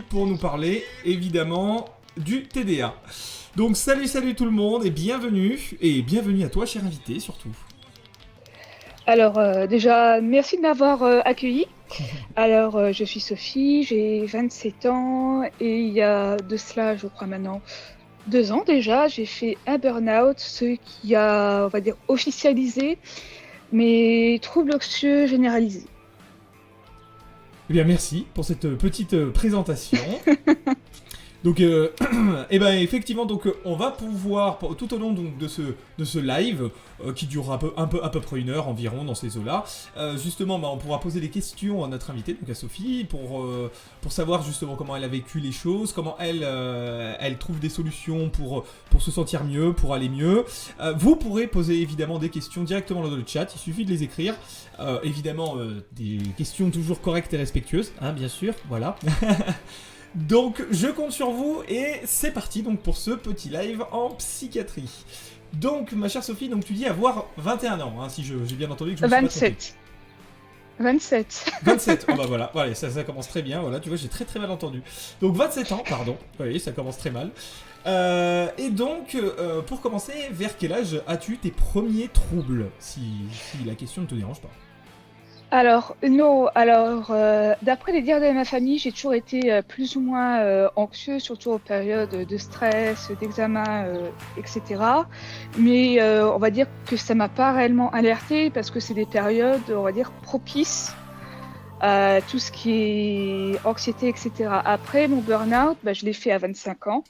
pour nous parler, évidemment, du TDA. Donc salut tout le monde et bienvenue à toi, cher invité, surtout. Alors, déjà, merci de m'avoir accueilli. Alors, je suis Sophie, j'ai 27 ans et il y a de cela, je crois maintenant, 2 ans déjà, j'ai fait un burn-out, ce qui a, on va dire, officialisé mes troubles anxieux généralisés. Eh bien, merci pour cette petite présentation. Donc, et ben effectivement, donc on va pouvoir tout au long donc, de ce live qui durera à peu près 1 heure environ dans ces eaux-là. Justement, on pourra poser des questions à notre invitée, donc à Sophie, pour savoir justement comment elle a vécu les choses, comment elle trouve des solutions pour se sentir mieux, pour aller mieux. Vous pourrez poser évidemment des questions directement dans le chat. Il suffit de les écrire. Évidemment, des questions toujours correctes et respectueuses, hein, bien sûr. Voilà. Donc je compte sur vous et c'est parti donc pour ce petit live en psychiatrie. Donc ma chère Sophie, donc tu dis avoir 21 ans, hein, si j'ai bien entendu que je me suis pas trompé. 27. 27, oh bah voilà, ça commence très bien, voilà, tu vois j'ai très mal entendu. Donc 27 ans, pardon, oui ça commence très mal. Et donc pour commencer, vers quel âge as-tu tes premiers troubles, si la question ne te dérange pas? Alors, non, d'après les dires de ma famille, j'ai toujours été plus ou moins anxieuse, surtout aux périodes de stress, d'examen, etc. Mais on va dire que ça m'a pas réellement alertée parce que c'est des périodes, on va dire, propices à tout ce qui est anxiété, etc. Après, mon burn-out, je l'ai fait à 25 ans,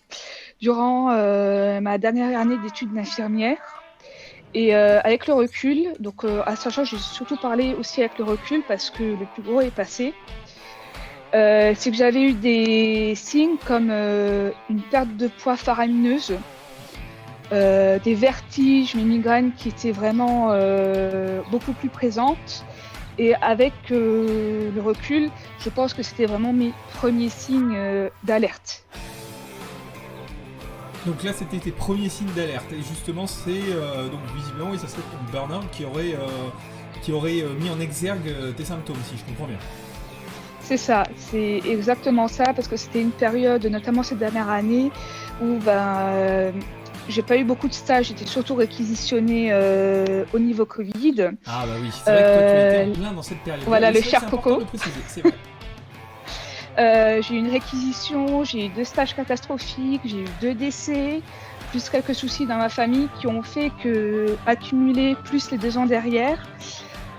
durant ma dernière année d'études d'infirmière. Et avec le recul, donc à sachant que j'ai surtout parlé aussi avec le recul parce que le plus gros est passé, c'est que j'avais eu des signes comme une perte de poids faramineuse, des vertiges, mes migraines qui étaient vraiment beaucoup plus présentes. Et avec le recul, je pense que c'était vraiment mes premiers signes d'alerte. Donc là, c'était tes premiers signes d'alerte. Et justement, c'est donc visiblement, oui, ça serait ton burn-out qui aurait mis en exergue tes symptômes, si je comprends bien. C'est ça, c'est exactement ça, parce que c'était une période, notamment cette dernière année, où j'ai pas eu beaucoup de stages, j'étais surtout réquisitionnée au niveau Covid. Ah bah oui, c'est vrai que toi tu as été en plein dans cette période. Voilà, le c'est cher important coco. de préciser, c'est vrai. J'ai eu une réquisition, j'ai eu 2 stages catastrophiques, j'ai eu 2 décès, plus quelques soucis dans ma famille qui ont fait que, accumuler plus les 2 ans derrière,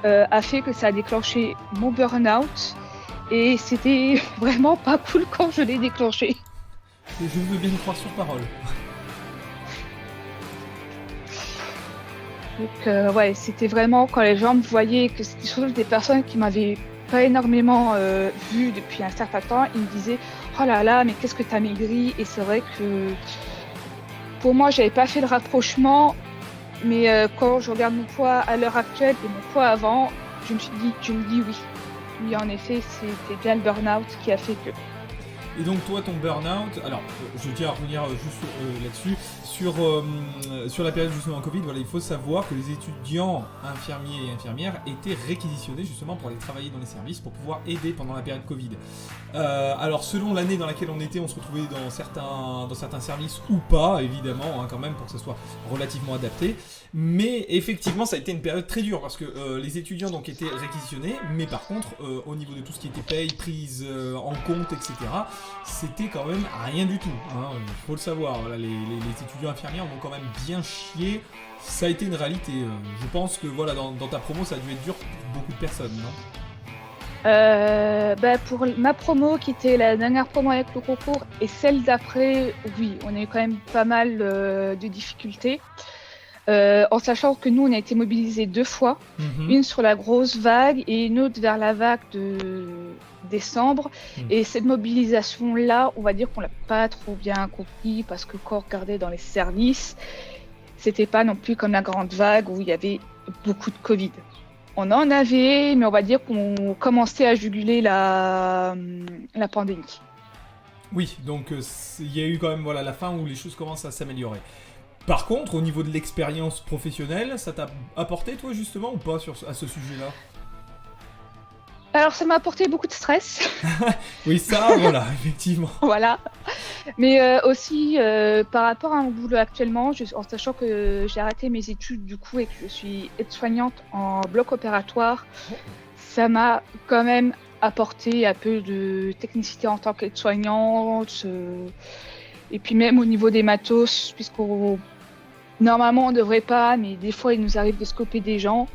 a fait que ça a déclenché mon burn-out. Et c'était vraiment pas cool quand je l'ai déclenché. Je veux bien le croire sur parole. Donc ouais, c'était vraiment quand les gens me voyaient, que c'était surtout des personnes qui m'avaient pas énormément vu depuis un certain temps, ils me disaient « Oh là là, mais qu'est-ce que t'as maigri ?» Et c'est vrai que pour moi, j'avais pas fait le rapprochement, mais quand je regarde mon poids à l'heure actuelle et mon poids avant, je me dis oui. Oui, en effet, c'était bien le burn-out qui a fait que. Et donc toi, ton burn-out, alors je tiens à revenir juste là-dessus, sur la période justement Covid, voilà, il faut savoir que les étudiants infirmiers et infirmières étaient réquisitionnés justement pour aller travailler dans les services, pour pouvoir aider pendant la période Covid. Alors selon l'année dans laquelle on était, on se retrouvait dans certains services ou pas, évidemment, hein, quand même, pour que ça soit relativement adapté. Mais effectivement, ça a été une période très dure parce que les étudiants donc étaient réquisitionnés, mais par contre, au niveau de tout ce qui était paye, prise en compte, etc., c'était quand même rien du tout. Hein, faut le savoir. Voilà, les étudiants infirmières ont quand même bien chié. Ça a été une réalité. Je pense que voilà, dans ta promo, ça a dû être dur pour beaucoup de personnes, non ? Pour ma promo, qui était la dernière promo avec le concours, et celle d'après, oui, on a eu quand même pas mal de difficultés. En sachant que nous, on a été mobilisés 2 fois, une sur la grosse vague et une autre vers la vague de décembre. Et cette mobilisation-là, on va dire qu'on l'a pas trop bien compris parce que quand on regardait dans les services, c'était pas non plus comme la grande vague où il y avait beaucoup de Covid. On en avait, mais on va dire qu'on commençait à juguler la pandémie. Oui, donc il y a eu quand même voilà, la fin où les choses commencent à s'améliorer. Par contre, au niveau de l'expérience professionnelle, ça t'a apporté toi justement ou pas à ce sujet-là ? Alors, ça m'a apporté beaucoup de stress, Oui, ça, voilà, effectivement. voilà. Mais aussi, par rapport à mon boulot actuellement, en sachant que j'ai arrêté mes études du coup et que je suis aide-soignante en bloc opératoire, ça m'a quand même apporté un peu de technicité en tant qu'aide-soignante. Et puis même au niveau des matos, puisqu'on normalement on ne devrait pas, mais des fois il nous arrive de scoper des gens.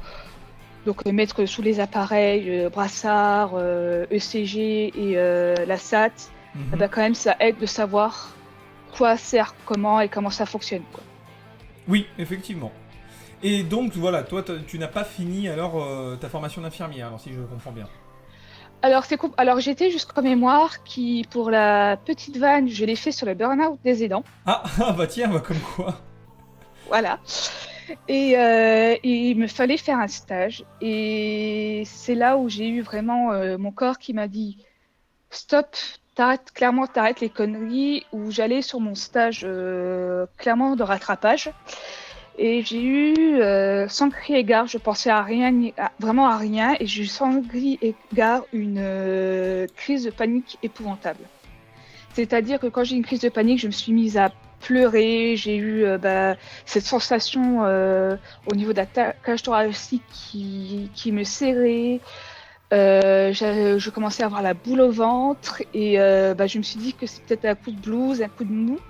Donc mettre sous les appareils, brassard, ECG et la SAT, eh ben, quand même ça aide de savoir quoi sert comment et comment ça fonctionne, quoi. Oui, effectivement. Et donc, voilà, toi, tu n'as pas fini alors ta formation d'infirmière, alors si je comprends bien. Alors, alors j'étais jusqu'au mémoire qui, pour la petite vanne, je l'ai fait sur le burn-out des aidants. Ah, bah tiens, bah comme quoi. Voilà. Et il me fallait faire un stage. Et c'est là où j'ai eu vraiment mon corps qui m'a dit stop, t'arrêtes les conneries. Où j'allais sur mon stage clairement de rattrapage. Et j'ai eu, sans crier égard, je pensais à rien, vraiment à rien. Et j'ai eu sans crier égard une crise de panique épouvantable. C'est-à-dire que quand j'ai eu une crise de panique, je me suis mise à pleurer. J'ai eu cette sensation au niveau de la cage thoracique qui me serrait. Je commençais à avoir la boule au ventre et je me suis dit que c'est peut-être un coup de blues, un coup de mou.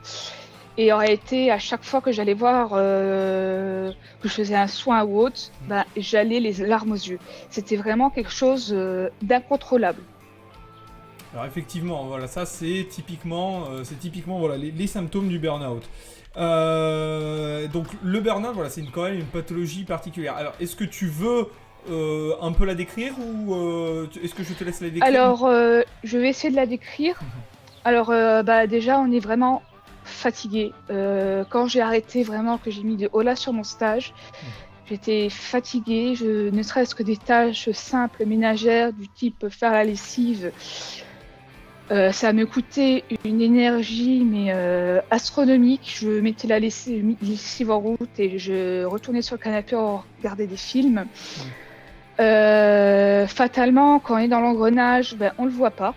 Et en réalité, à chaque fois que j'allais voir, que je faisais un soin ou autre, j'allais les larmes aux yeux. C'était vraiment quelque chose d'incontrôlable. Alors effectivement, voilà, ça c'est typiquement voilà, les symptômes du burn-out. Donc le burn-out, voilà, c'est quand même une pathologie particulière. Alors est-ce que tu veux un peu la décrire ou est-ce que je te laisse la décrire? Alors, je vais essayer de la décrire. Alors, déjà, on est vraiment fatigué. Quand j'ai arrêté vraiment, que j'ai mis de holà sur mon stage, j'étais fatiguée. Ne serait-ce que des tâches simples ménagères du type faire la lessive, ça me coûtait une énergie mais astronomique. Je mettais la lessive en route et je retournais sur le canapé en regarder des films. Fatalement, quand on est dans l'engrenage, on le voit pas.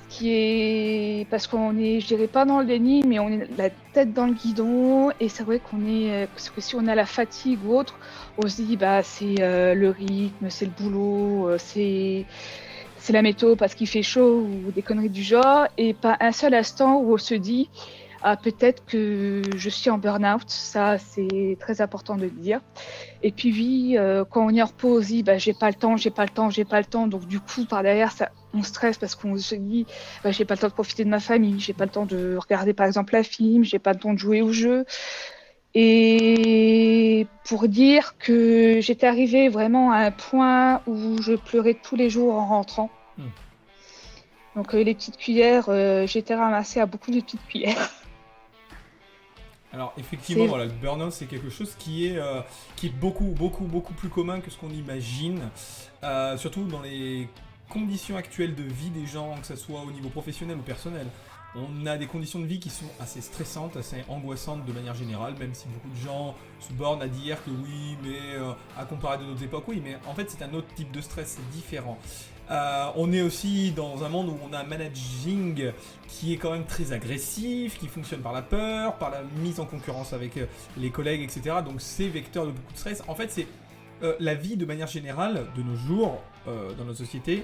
Qui est parce qu'on est, je dirais pas dans le déni, mais on est la tête dans le guidon. Et c'est vrai qu'on est, parce que si on a la fatigue ou autre, on se dit c'est le rythme, c'est le boulot, c'est la météo parce qu'il fait chaud ou des conneries du genre. Et pas un seul instant où on se dit peut-être que je suis en burn-out. Ça, c'est très important de le dire. Et puis oui, quand on y repose, j'ai pas le temps. Donc du coup, par derrière, on stresse parce qu'on se dit, j'ai pas le temps de profiter de ma famille, j'ai pas le temps de regarder par exemple un film, j'ai pas le temps de jouer au jeu. Et pour dire que j'étais arrivée vraiment à un point où je pleurais tous les jours en rentrant. Donc les petites cuillères, j'étais ramassée à beaucoup de petites cuillères. Alors effectivement, voilà, le burn-out c'est quelque chose qui est beaucoup plus commun que ce qu'on imagine, surtout dans les conditions actuelles de vie des gens, que ce soit au niveau professionnel ou personnel. On a des conditions de vie qui sont assez stressantes, assez angoissantes de manière générale, même si beaucoup de gens se bornent à dire que oui, mais à comparer de notre époque, oui, mais en fait c'est un autre type de stress, c'est différent. On est aussi dans un monde où on a un managing qui est quand même très agressif, qui fonctionne par la peur, par la mise en concurrence avec les collègues, etc. Donc c'est vecteur de beaucoup de stress. En fait, c'est la vie de manière générale de nos jours dans notre société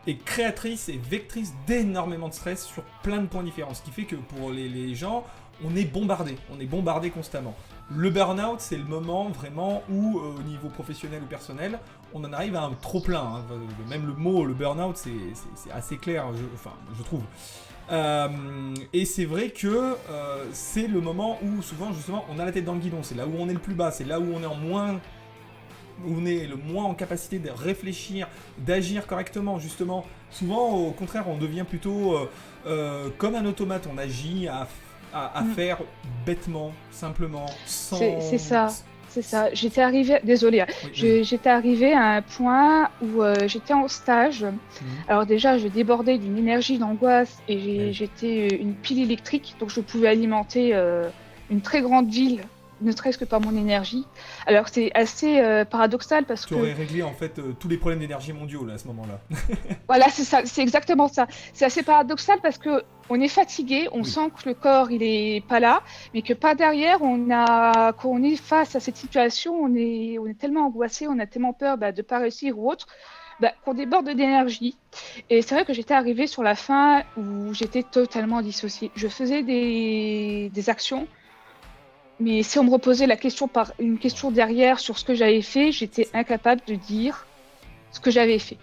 est créatrice et vectrice d'énormément de stress sur plein de points différents. Ce qui fait que pour les gens, on est bombardé constamment. Le burn-out, c'est le moment vraiment où, au niveau professionnel ou personnel, on en arrive à un trop-plein. Hein. Même le mot, le burn-out, c'est assez clair, je trouve. Et c'est vrai que c'est le moment où, souvent, justement, on a la tête dans le guidon. C'est là où on est le plus bas, c'est là où on est le moins en capacité de réfléchir, d'agir correctement, justement. Souvent, au contraire, on devient plutôt comme un automate. On agit à faire bêtement, simplement, sans... C'est ça. J'étais arrivée... Désolée. Oui, j'étais arrivée à un point où j'étais en stage. Alors déjà, je débordais d'une énergie d'angoisse et j'étais une pile électrique. Donc, je pouvais alimenter une très grande ville ne serait-ce que par mon énergie. Alors c'est assez paradoxal parce Tu que aurais réglé en fait tous les problèmes d'énergie mondiaux là à ce moment-là. voilà, c'est ça, c'est exactement ça. C'est assez paradoxal parce que on est fatigué, on Oui. sent que le corps il est pas là, mais que par derrière quand on est face à cette situation, on est tellement angoissé, on a tellement peur de pas réussir ou autre, qu'on déborde d'énergie. Et c'est vrai que j'étais arrivée sur la fin où j'étais totalement dissociée. Je faisais des actions, mais si on me reposait la question par une question derrière sur ce que j'avais fait, j'étais incapable de dire ce que j'avais fait.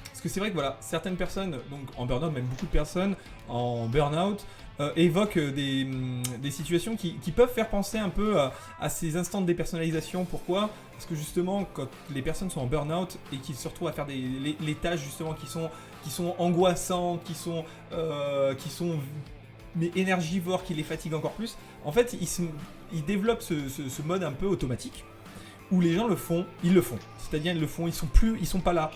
Parce que c'est vrai que voilà, certaines personnes, donc en burn-out, même beaucoup de personnes en burn-out, évoquent des situations qui peuvent faire penser un peu à ces instants de dépersonnalisation. Pourquoi ? Parce que justement, quand les personnes sont en burn-out et qu'ils se retrouvent à faire les tâches justement qui sont angoissantes, qui sont mais énergivores, qui les fatiguent encore plus, en fait, ils développent ce mode un peu automatique où les gens ils le font. C'est-à-dire ils le font, ils sont pas là.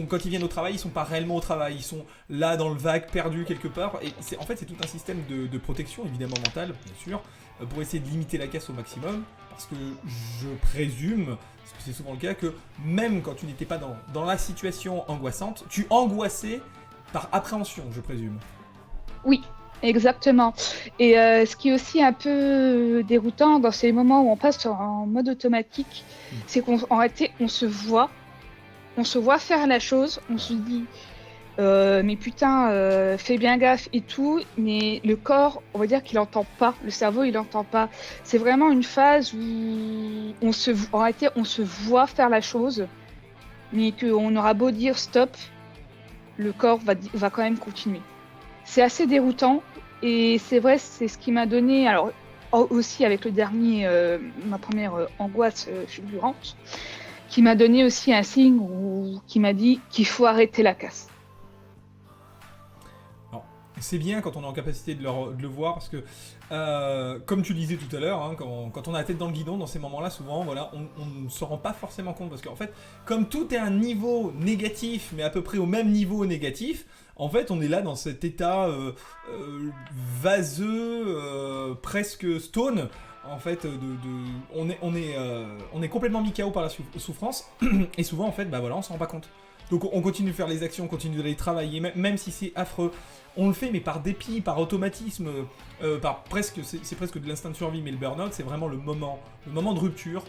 Quand ils viennent au travail, ils sont pas réellement au travail, ils sont là dans le vague, perdus quelque part. Et en fait, c'est tout un système de protection, évidemment mentale, bien sûr, pour essayer de limiter la casse au maximum. Parce que je présume, parce que c'est souvent le cas, que même quand tu n'étais pas dans la situation angoissante, tu angoissais par appréhension, je présume. Oui, exactement. Et ce qui est aussi un peu déroutant dans ces moments où on passe en mode automatique, c'est qu'en réalité, on se voit faire la chose, on se dit, mais putain, fais bien gaffe et tout, mais le corps, on va dire qu'il n'entend pas, le cerveau, il n'entend pas. C'est vraiment une phase où en réalité, on se voit faire la chose, mais qu'on aura beau dire stop, le corps va quand même continuer. C'est assez déroutant et c'est vrai, c'est ce qui m'a donné, alors aussi avec le dernier, ma première angoisse fulgurante, qui m'a donné aussi un signe qui m'a dit qu'il faut arrêter la casse. Alors, c'est bien quand on est en capacité de le voir parce que, comme tu le disais tout à l'heure, hein, quand on a la tête dans le guidon, dans ces moments-là, souvent, voilà, on ne se rend pas forcément compte parce qu'en fait, comme tout est un niveau négatif, mais à peu près au même niveau négatif, en fait, on est là dans cet état vaseux, presque stone. En fait, on est complètement mis KO par la souffrance et souvent, en fait, voilà, on s'en rend pas compte. Donc on continue de faire les actions, on continue d'aller travailler, même si c'est affreux. On le fait, mais par dépit, par automatisme, c'est presque de l'instinct de survie. Mais le burn-out, c'est vraiment le moment de rupture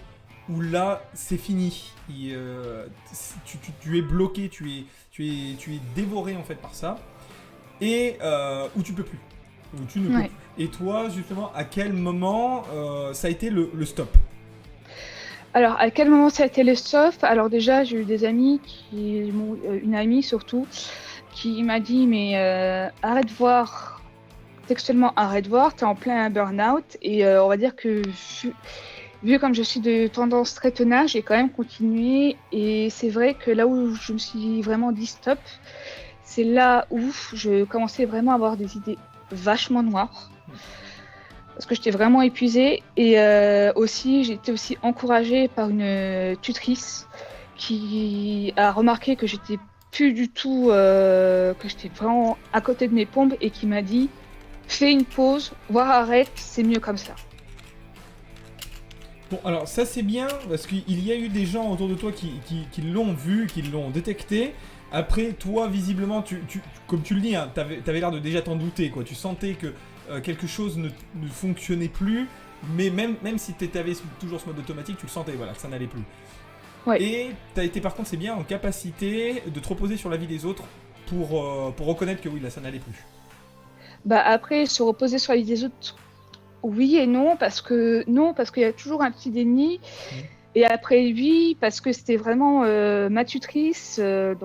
où là, c'est fini. Tu es bloqué, tu es dévoré en fait par ça, et où tu peux plus, où tu ne peux plus. Et toi, justement, à quel moment ça a été le stop ? Alors, à quel moment ça a été le stop ? Alors déjà, j'ai eu des amis, une amie surtout, qui m'a dit, mais arrête de voir, textuellement arrête de voir, t'es en plein burn-out, et on va dire que vu comme je suis de tendance très tenace, j'ai quand même continué, et c'est vrai que là où je me suis vraiment dit stop, c'est là où je commençais vraiment à avoir des idées vachement noires. Parce que j'étais vraiment épuisée et j'ai été aussi encouragée par une tutrice qui a remarqué que j'étais plus du tout, que j'étais vraiment à côté de mes pompes et qui m'a dit fais une pause, voire arrête, c'est mieux comme ça. Bon, alors ça c'est bien parce qu'il y a eu des gens autour de toi qui l'ont vu, qui l'ont détecté. Après, toi, visiblement, comme tu le dis, hein, t'avais l'air de déjà t'en douter, quoi. Tu sentais que quelque chose ne fonctionnait plus, mais même si t'avais toujours ce mode automatique, tu le sentais, voilà, que ça n'allait plus. Ouais. Et t'as été, par contre, c'est bien en capacité de te reposer sur la vie des autres pour reconnaître que oui, là, ça n'allait plus. Après, se reposer sur la vie des autres, oui et non, parce qu'il y a toujours un petit déni. Et après, oui, parce que c'était vraiment ma tutrice, une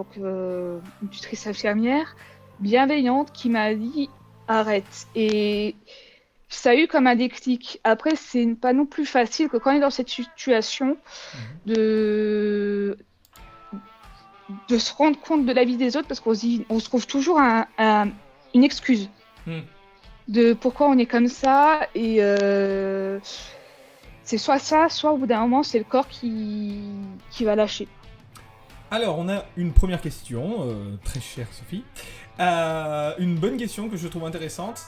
tutrice infirmière, bienveillante, qui m'a dit arrête. Et ça a eu comme un déclic. Après, c'est pas non plus facile que quand on est dans cette situation de se rendre compte de la vie des autres, parce qu'on se trouve toujours une excuse de pourquoi on est comme ça. Et c'est soit ça, soit au bout d'un moment, c'est le corps qui va lâcher. Alors, on a une première question, très chère Sophie. Une bonne question que je trouve intéressante.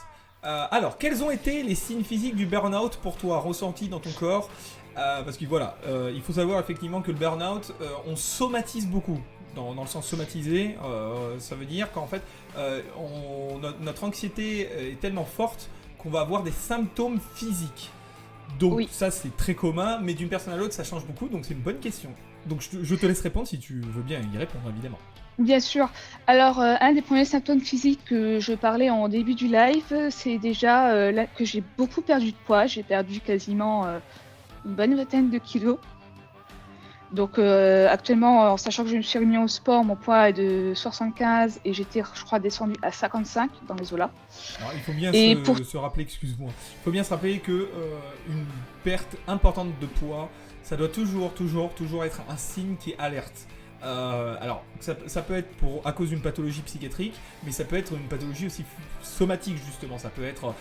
Alors, quels ont été les signes physiques du burn-out pour toi, ressentis dans ton corps? Parce que voilà, il faut savoir effectivement que le burn-out, on somatise beaucoup. Dans le sens somatisé, ça veut dire qu'en fait, notre anxiété est tellement forte qu'on va avoir des symptômes physiques. Donc Oui. ça, c'est très commun, mais d'une personne à l'autre, ça change beaucoup, donc c'est une bonne question. Donc je te laisse répondre si tu veux bien y répondre, évidemment. Bien sûr. Alors, un des premiers symptômes physiques que je parlais en début du live, c'est déjà là, que j'ai beaucoup perdu de poids. J'ai perdu quasiment une bonne vingtaine de kilos. Donc, actuellement, en sachant que je me suis remis au sport, mon poids est de 75 et j'étais, je crois, descendue à 55 dans les eaux-là. Alors il faut bien Et se rappeler, excuse-moi, il faut bien se rappeler que une perte importante de poids, ça doit toujours être un signe qui est alerte. Alors, ça peut être à cause d'une pathologie psychiatrique, mais ça peut être une pathologie aussi somatique, justement. Ça peut être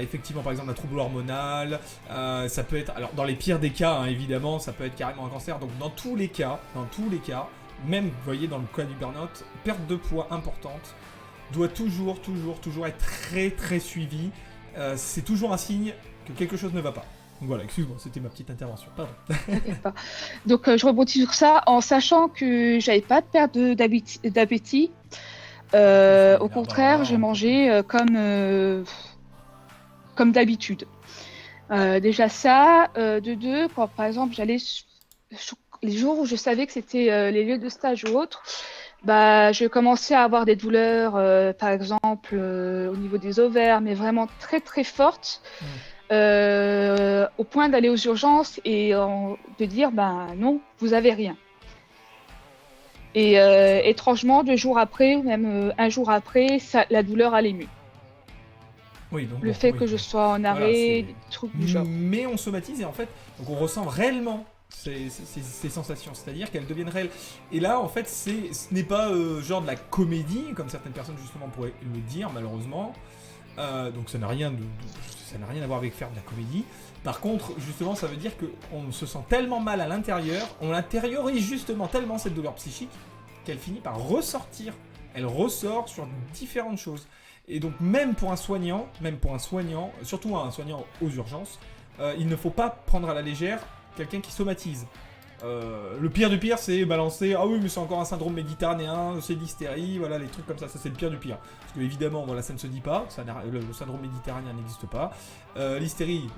effectivement, par exemple, un trouble hormonal. Ça peut être, alors dans les pires des cas, hein, évidemment, ça peut être carrément un cancer. Donc, dans tous les cas, même, vous voyez, dans le cas du burn-out, perte de poids importante doit toujours être très très suivie. C'est toujours un signe que quelque chose ne va pas. Donc voilà, excuse-moi, c'était ma petite intervention. Pardon. t'inquiète pas. Donc, je rebondis sur ça en sachant que j'avais pas de perte d'appétit. Au contraire, je mangeais comme d'habitude. Déjà ça, de deux, quand par exemple j'allais sur les jours où je savais que c'était les lieux de stage ou autres, bah, je commençais à avoir des douleurs, par exemple au niveau des ovaires, mais vraiment très très fortes, au point d'aller aux urgences et de dire, ben non, vous avez rien. Et étrangement, 2 jours après, ou même un jour après, la douleur allait mieux. Oui, donc Le bon, fait oui. que je sois en Voilà, arrêt, c'est- des trucs du genre. Mais on somatise et en fait, donc on ressent réellement ces sensations, c'est-à-dire qu'elles deviennent réelles. Et là, en fait, ce n'est pas genre de la comédie, comme certaines personnes justement pourraient le dire, malheureusement. Donc ça n'a rien à voir avec faire de la comédie. Par contre, justement, ça veut dire qu'on se sent tellement mal à l'intérieur, on intériorise justement tellement cette douleur psychique qu'elle finit par ressortir. Elle ressort sur différentes choses. Et donc même pour un soignant, surtout un soignant aux urgences, il ne faut pas prendre à la légère quelqu'un qui somatise. Le pire du pire, c'est balancer ah oui mais c'est encore un syndrome méditerranéen, c'est l'hystérie, voilà les trucs comme ça c'est le pire du pire. Parce que évidemment voilà ça ne se dit pas, le syndrome méditerranéen n'existe pas. L'hystérie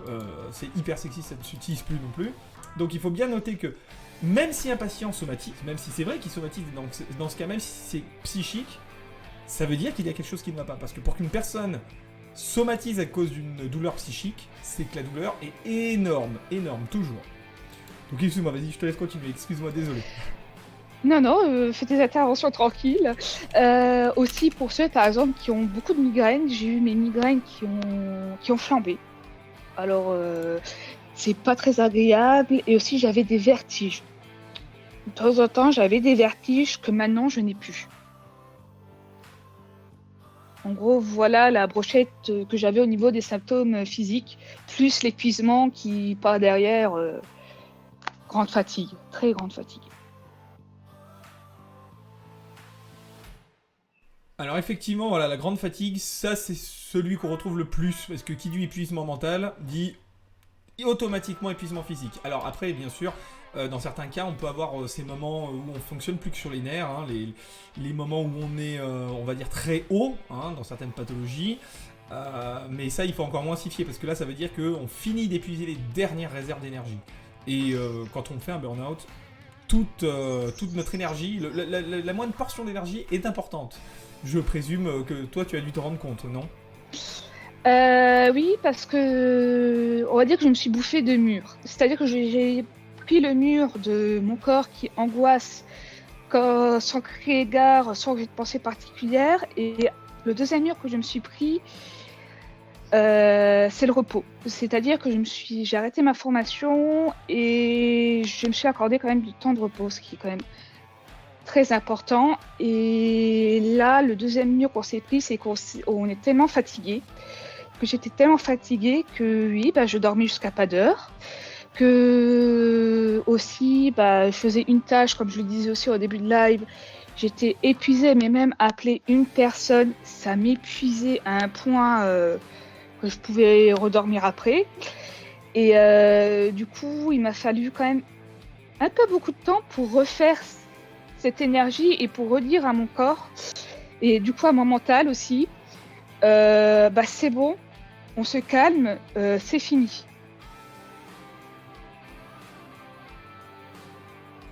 c'est hyper sexy, ça ne s'utilise plus non plus. Donc il faut bien noter que même si un patient somatise, même si c'est vrai qu'il somatise dans ce cas, même si c'est psychique, ça veut dire qu'il y a quelque chose qui ne va pas. Parce que pour qu'une personne somatise à cause d'une douleur psychique, c'est que la douleur est énorme, toujours. Donc excuse-moi, vas-y, je te laisse continuer, excuse-moi, désolé. Non, fais tes interventions tranquilles. Aussi pour ceux, par exemple, qui ont beaucoup de migraines, j'ai eu mes migraines qui ont flambé. Alors, c'est pas très agréable. Et aussi, j'avais des vertiges. De temps en temps, j'avais des vertiges que maintenant, je n'ai plus. En gros, voilà la brochette que j'avais au niveau des symptômes physiques, plus l'épuisement qui part derrière, grande fatigue, très grande fatigue. Alors effectivement, voilà, la grande fatigue, ça c'est celui qu'on retrouve le plus, parce que qui dit épuisement mental, dit automatiquement épuisement physique. Alors après, bien sûr, dans certains cas, on peut avoir ces moments où on fonctionne plus que sur les nerfs, hein, les moments où on est, on va dire, très haut, hein, dans certaines pathologies. Mais ça, il faut encore moins s'y fier, parce que là, ça veut dire qu'on finit d'épuiser les dernières réserves d'énergie. Et quand on fait un burn-out, toute notre énergie, la moindre portion d'énergie est importante. Je présume que toi, tu as dû te rendre compte, non ? Oui, parce que on va dire que je me suis bouffée de murs. C'est-à-dire que j'ai pris le mur de mon corps qui angoisse sans crier gare, sans pensée particulière. Et le deuxième mur que je me suis pris, c'est le repos. C'est-à-dire que j'ai arrêté ma formation et je me suis accordé quand même du temps de repos, ce qui est quand même très important. Et là, le deuxième mur qu'on s'est pris, c'est qu'on est tellement fatigué, que j'étais tellement fatiguée que oui, je dormais jusqu'à pas d'heure. Que aussi, je faisais une tâche, comme je le disais aussi au début de live, J'étais épuisée, mais même appeler une personne, ça m'épuisait à un point que je pouvais redormir après. Et du coup, il m'a fallu quand même un peu beaucoup de temps pour refaire cette énergie et pour redire à mon corps et du coup à mon mental aussi, c'est bon, on se calme, c'est fini.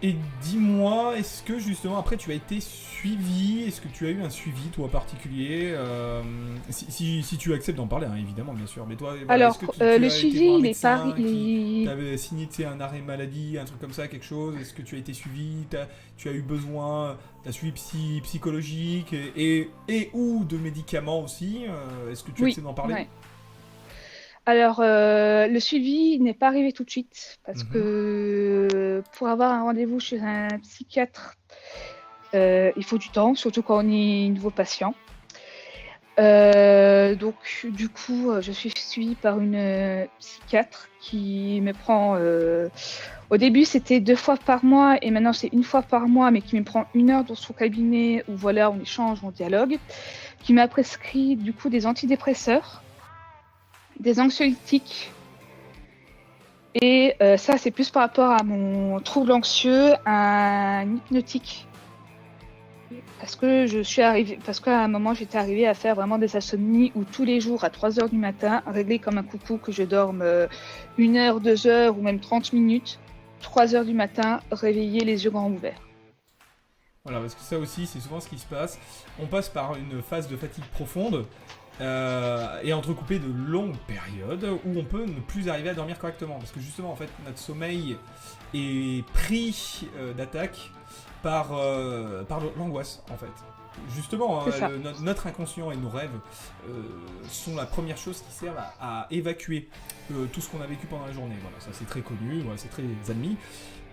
Et dis-moi, est-ce que justement après tu as été suivi? Est-ce que tu as eu un suivi toi particulier? Si tu acceptes d'en parler, hein, évidemment, bien sûr. Mais toi, voilà, est-ce Alors, que tu le as été voir un suivi, il est pas... médecin qui t'avait signé un arrêt maladie, un truc comme ça, quelque chose? Est-ce que tu as été suivi? Tu as eu besoin d'un suivi psychologique et ou de médicaments aussi? Est-ce que tu Oui, acceptes d'en parler? ouais. Alors, le suivi n'est pas arrivé tout de suite parce Mhm. que pour avoir un rendez-vous chez un psychiatre, il faut du temps, surtout quand on est nouveau patient. Donc, du coup, je suis suivie par une psychiatre qui me prend. Au début, c'était 2 fois par mois et maintenant c'est 1 fois par mois, mais qui me prend 1 heure dans son cabinet où voilà, on échange, on dialogue. Qui m'a prescrit du coup des antidépresseurs, des anxiolytiques. Et ça, c'est plus par rapport à mon trouble anxieux, un hypnotique. Parce qu'à un moment, j'étais arrivée à faire vraiment des insomnies où tous les jours, à 3 heures du matin, régler comme un coucou que je dorme 1 heure, 2 heures ou même 30 minutes, 3 heures du matin, réveiller les yeux grands ouverts. Voilà, parce que ça aussi, c'est souvent ce qui se passe. On passe par une phase de fatigue profonde et entrecoupée de longues périodes où on peut ne plus arriver à dormir correctement. Parce que justement, en fait, notre sommeil est pris d'attaque par l'angoisse, en fait. Justement, C'est ça. notre inconscient et nos rêves sont la première chose qui servent à évacuer tout ce qu'on a vécu pendant la journée. Voilà, ça c'est très connu, voilà, c'est très admis.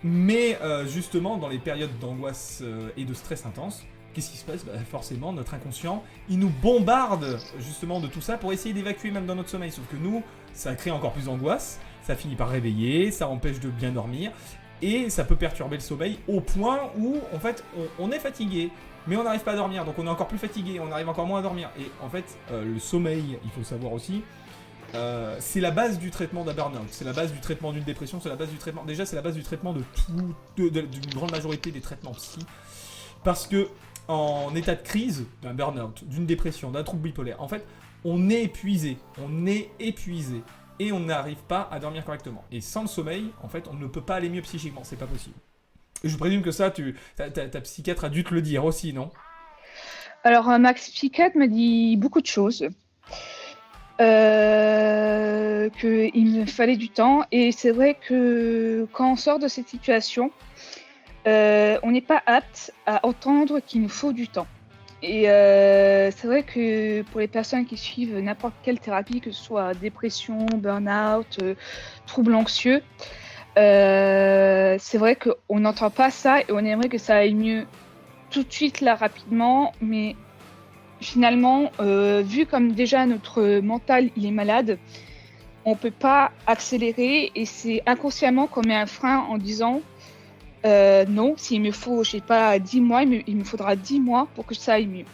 Mais justement, dans les périodes d'angoisse et de stress intense, qu'est-ce qui se passe? Forcément, notre inconscient, il nous bombarde justement de tout ça pour essayer d'évacuer même dans notre sommeil. Sauf que nous, ça crée encore plus d'angoisse, ça finit par réveiller, ça empêche de bien dormir, et ça peut perturber le sommeil au point où, en fait, on est fatigué, mais on n'arrive pas à dormir, donc on est encore plus fatigué, on arrive encore moins à dormir. Et en fait, le sommeil, il faut le savoir aussi, c'est la base du traitement d'un burn-out, c'est la base du traitement d'une dépression, c'est la base du traitement. Déjà, c'est la base du traitement d'une grande majorité des traitements psy. Parce que, en état de crise, d'un burn-out, d'une dépression, d'un trouble bipolaire, en fait, on est épuisé. Et on n'arrive pas à dormir correctement. Et sans le sommeil, en fait, on ne peut pas aller mieux psychiquement, c'est pas possible. Et je présume que ça, ta psychiatre a dû te le dire aussi, non? Alors, ma psychiatre m'a dit beaucoup de choses. Qu'il me fallait du temps. Et c'est vrai que quand on sort de cette situation, on n'est pas apte à entendre qu'il nous faut du temps. Et c'est vrai que pour les personnes qui suivent n'importe quelle thérapie, que ce soit dépression, burn-out, troubles anxieux, c'est vrai qu'on n'entend pas ça et on aimerait que ça aille mieux tout de suite, là, rapidement. Mais finalement, vu comme déjà notre mental il est malade, on peut pas accélérer et c'est inconsciemment qu'on met un frein en disant non, s'il me faut, je sais pas, 10 mois, il me faudra 10 mois pour que ça aille mieux.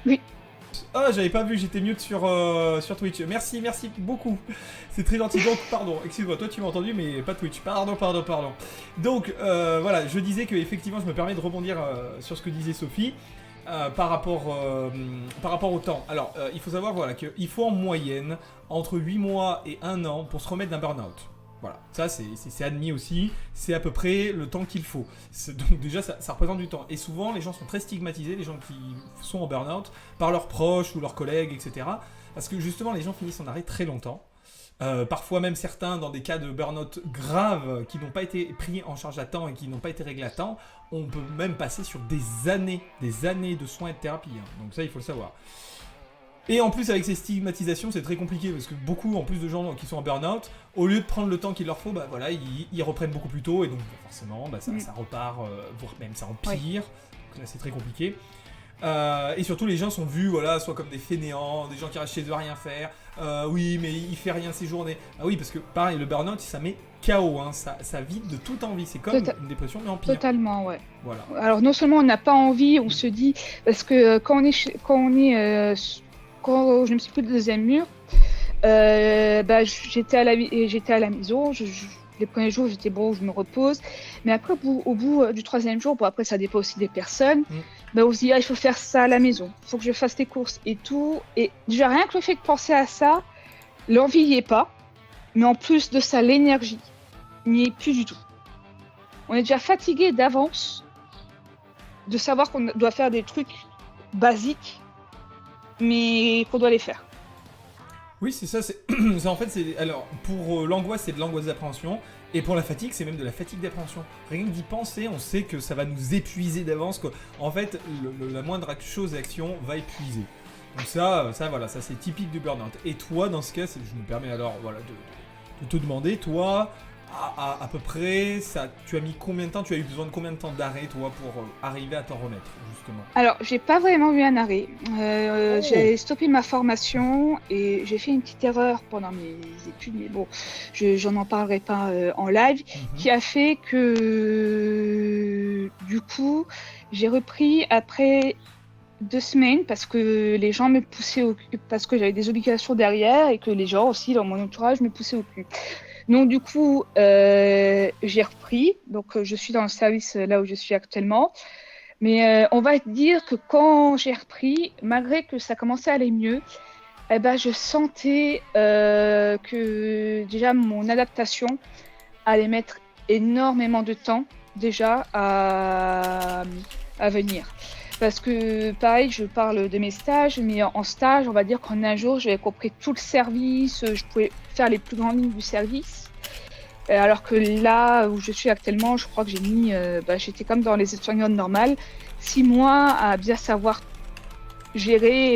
Oui. Ah, j'avais pas vu, j'étais mute sur Twitch. Merci beaucoup. C'est très gentil. Donc, pardon, excuse-moi, toi tu m'as entendu, mais pas Twitch. Pardon. Donc, voilà, je disais que effectivement, je me permets de rebondir sur ce que disait Sophie par rapport au temps. Alors, il faut savoir voilà, qu'il faut en moyenne entre 8 mois et 1 an pour se remettre d'un burn-out. Voilà, ça c'est admis aussi, c'est à peu près le temps qu'il faut. Donc déjà ça représente du temps. Et souvent les gens sont très stigmatisés, les gens qui sont en burn-out, par leurs proches ou leurs collègues, etc. Parce que justement les gens finissent en arrêt très longtemps. Parfois même certains dans des cas de burn-out graves qui n'ont pas été pris en charge à temps et qui n'ont pas été réglés à temps, on peut même passer sur des années de soins et de thérapie. Hein. Donc ça il faut le savoir. Et en plus, avec ces stigmatisations, c'est très compliqué parce que beaucoup, en plus de gens qui sont en burn-out, au lieu de prendre le temps qu'il leur faut, bah voilà, ils reprennent beaucoup plus tôt et donc forcément, bah, ça repart, voire même ça empire. Donc là, c'est très compliqué. Et surtout, les gens sont vus, voilà, soit comme des fainéants, des gens qui restent chez eux à rien faire. Oui, mais il fait rien ces journées. Ah oui, parce que pareil, le burn-out, ça met KO, hein, ça vide de toute envie. C'est comme une dépression, mais en pire. Totalement, ouais. Voilà. Alors non seulement on n'a pas envie, on se dit parce que quand je me suis pris le deuxième mur, j'étais à la maison. Les premiers jours, j'étais bon, je me repose. Mais après, au bout du troisième jour, bon, après, ça dépend aussi des personnes. On se dit, il faut faire ça à la maison. Il faut que je fasse les courses et tout. Et déjà, rien que le fait de penser à ça, l'envie n'y est pas. Mais en plus de ça, l'énergie n'y est plus du tout. On est déjà fatigué d'avance de savoir qu'on doit faire des trucs basiques, mais qu'on doit les faire. Oui, c'est ça. En fait, alors pour l'angoisse, c'est de l'angoisse d'appréhension, et pour la fatigue, c'est même de la fatigue d'appréhension. Rien que d'y penser, on sait que ça va nous épuiser d'avance. En fait, la moindre chose et action va épuiser. Donc ça, voilà, ça c'est typique du burn-out. Et toi, dans ce cas, je me permets alors, voilà, de te demander, toi, à peu près, tu as mis combien de temps, tu as eu besoin de combien de temps d'arrêt, toi, pour arriver à t'en remettre, justement? Alors, j'ai pas vraiment eu un arrêt. J'ai stoppé ma formation et j'ai fait une petite erreur pendant mes études, mais bon, j'en parlerai pas en live, qui a fait que, du coup, j'ai repris après 2 semaines parce que les gens me poussaient au cul, parce que j'avais des obligations derrière et que les gens aussi, dans mon entourage, me poussaient au cul. Donc du coup, j'ai repris. Donc je suis dans le service là où je suis actuellement. Mais on va dire que quand j'ai repris, malgré que ça commençait à aller mieux, je sentais que déjà mon adaptation allait mettre énormément de temps déjà à venir. Parce que pareil, je parle de mes stages, mais en stage, on va dire qu'en un jour, j'avais compris tout le service, je pouvais faire les plus grandes lignes du service. Alors que là où je suis actuellement, je crois que j'ai mis, j'étais comme dans les aides-soignantes normales, 6 mois à bien savoir gérer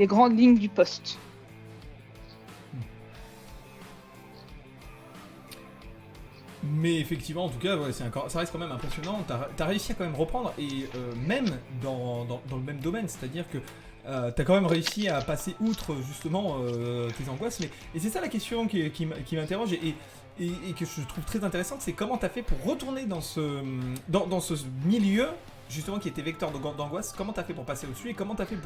les grandes lignes du poste. Mais effectivement, en tout cas, ouais, ça reste quand même impressionnant. T'as réussi à quand même reprendre, et même dans le même domaine, c'est-à-dire que t'as quand même réussi à passer outre justement tes angoisses. Et c'est ça la question qui m'interroge et que je trouve très intéressante, c'est comment t'as fait pour retourner dans ce milieu justement qui était vecteur d'angoisse. Comment t'as fait pour passer au-dessus et comment t'as fait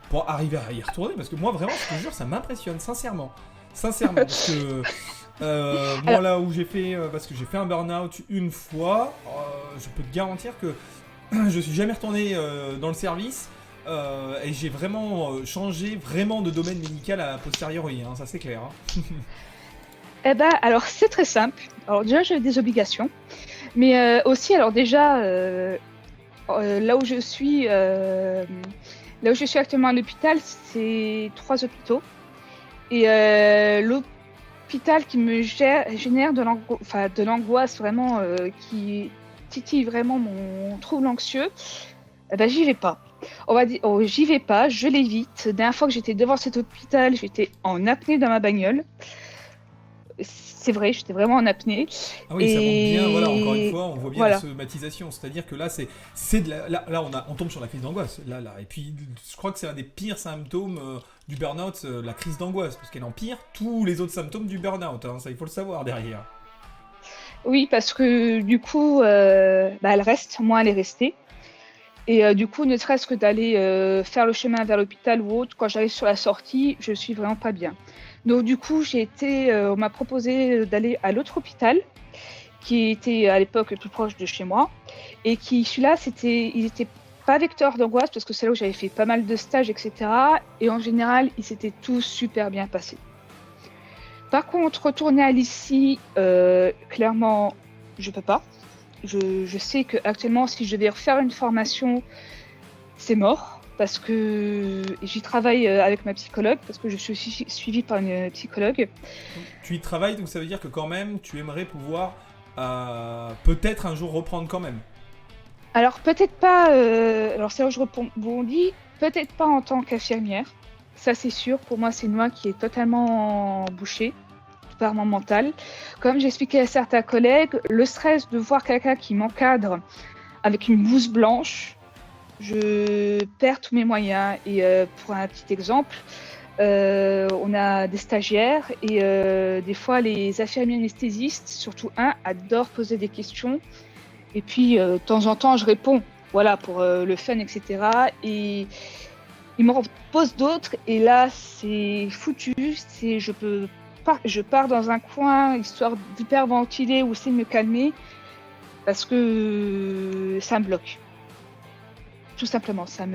pour arriver à y retourner? Parce que moi vraiment, je te jure, ça m'impressionne sincèrement, parce que moi là où j'ai fait, parce que j'ai fait un burn-out une fois, je peux te garantir que je suis jamais retourné dans le service, et j'ai vraiment changé vraiment de domaine médical à posteriori, hein, ça c'est clair. Hein. Alors c'est très simple. Alors déjà j'avais des obligations, mais aussi alors déjà là où je suis actuellement à l'hôpital, c'est 3 hôpitaux et l'hôpital qui me génère de l'angoisse vraiment, qui titille vraiment mon trouble anxieux, j'y vais pas. On va dire, j'y vais pas, je l'évite. La dernière fois que j'étais devant cet hôpital, j'étais en apnée dans ma bagnole. C'est vrai, j'étais vraiment en apnée. Ah oui, ça montre bien, voilà, encore une fois, on voit bien la somatisation. C'est-à-dire que là, là on tombe sur la crise d'angoisse. Là. Et puis, je crois que c'est un des pires symptômes du burn-out, la crise d'angoisse, parce qu'elle empire tous les autres symptômes du burn-out. Hein, ça, il faut le savoir derrière. Oui, parce que du coup, elle reste, moi, elle est restée. Et du coup, ne serait-ce que d'aller faire le chemin vers l'hôpital ou autre, quand j'arrive sur la sortie, je suis vraiment pas bien. Donc du coup, on m'a proposé d'aller à l'autre hôpital, qui était à l'époque le plus proche de chez moi, et celui-là, il n'était pas vecteur d'angoisse, parce que c'est là où j'avais fait pas mal de stages, etc. Et en général, ils s'étaient tous super bien passés. Par contre, retourner à l'ICI, clairement, je peux pas. Je sais qu'actuellement, si je devais refaire une formation, c'est mort. Parce que j'y travaille avec ma psychologue, parce que je suis aussi suivie par une psychologue. Donc, tu y travailles, donc ça veut dire que quand même, tu aimerais pouvoir peut-être un jour reprendre quand même. Alors peut-être pas, alors c'est là où je rebondis, peut-être pas en tant qu'infirmière. Ça c'est sûr, pour moi c'est une voie qui est totalement bouchée par mon mental. Comme j'expliquais à certains collègues, le stress de voir quelqu'un qui m'encadre avec une blouse blanche, je perds tous mes moyens. Et pour un petit exemple, on a des stagiaires et des fois les infirmiers anesthésistes, surtout un, adorent poser des questions. Et puis de temps en temps, je réponds, voilà, pour le fun, etc. Et ils m'en posent d'autres et là, c'est foutu. Je pars dans un coin histoire d'hyperventiler ou essayer de me calmer parce que ça me bloque. Tout simplement, ça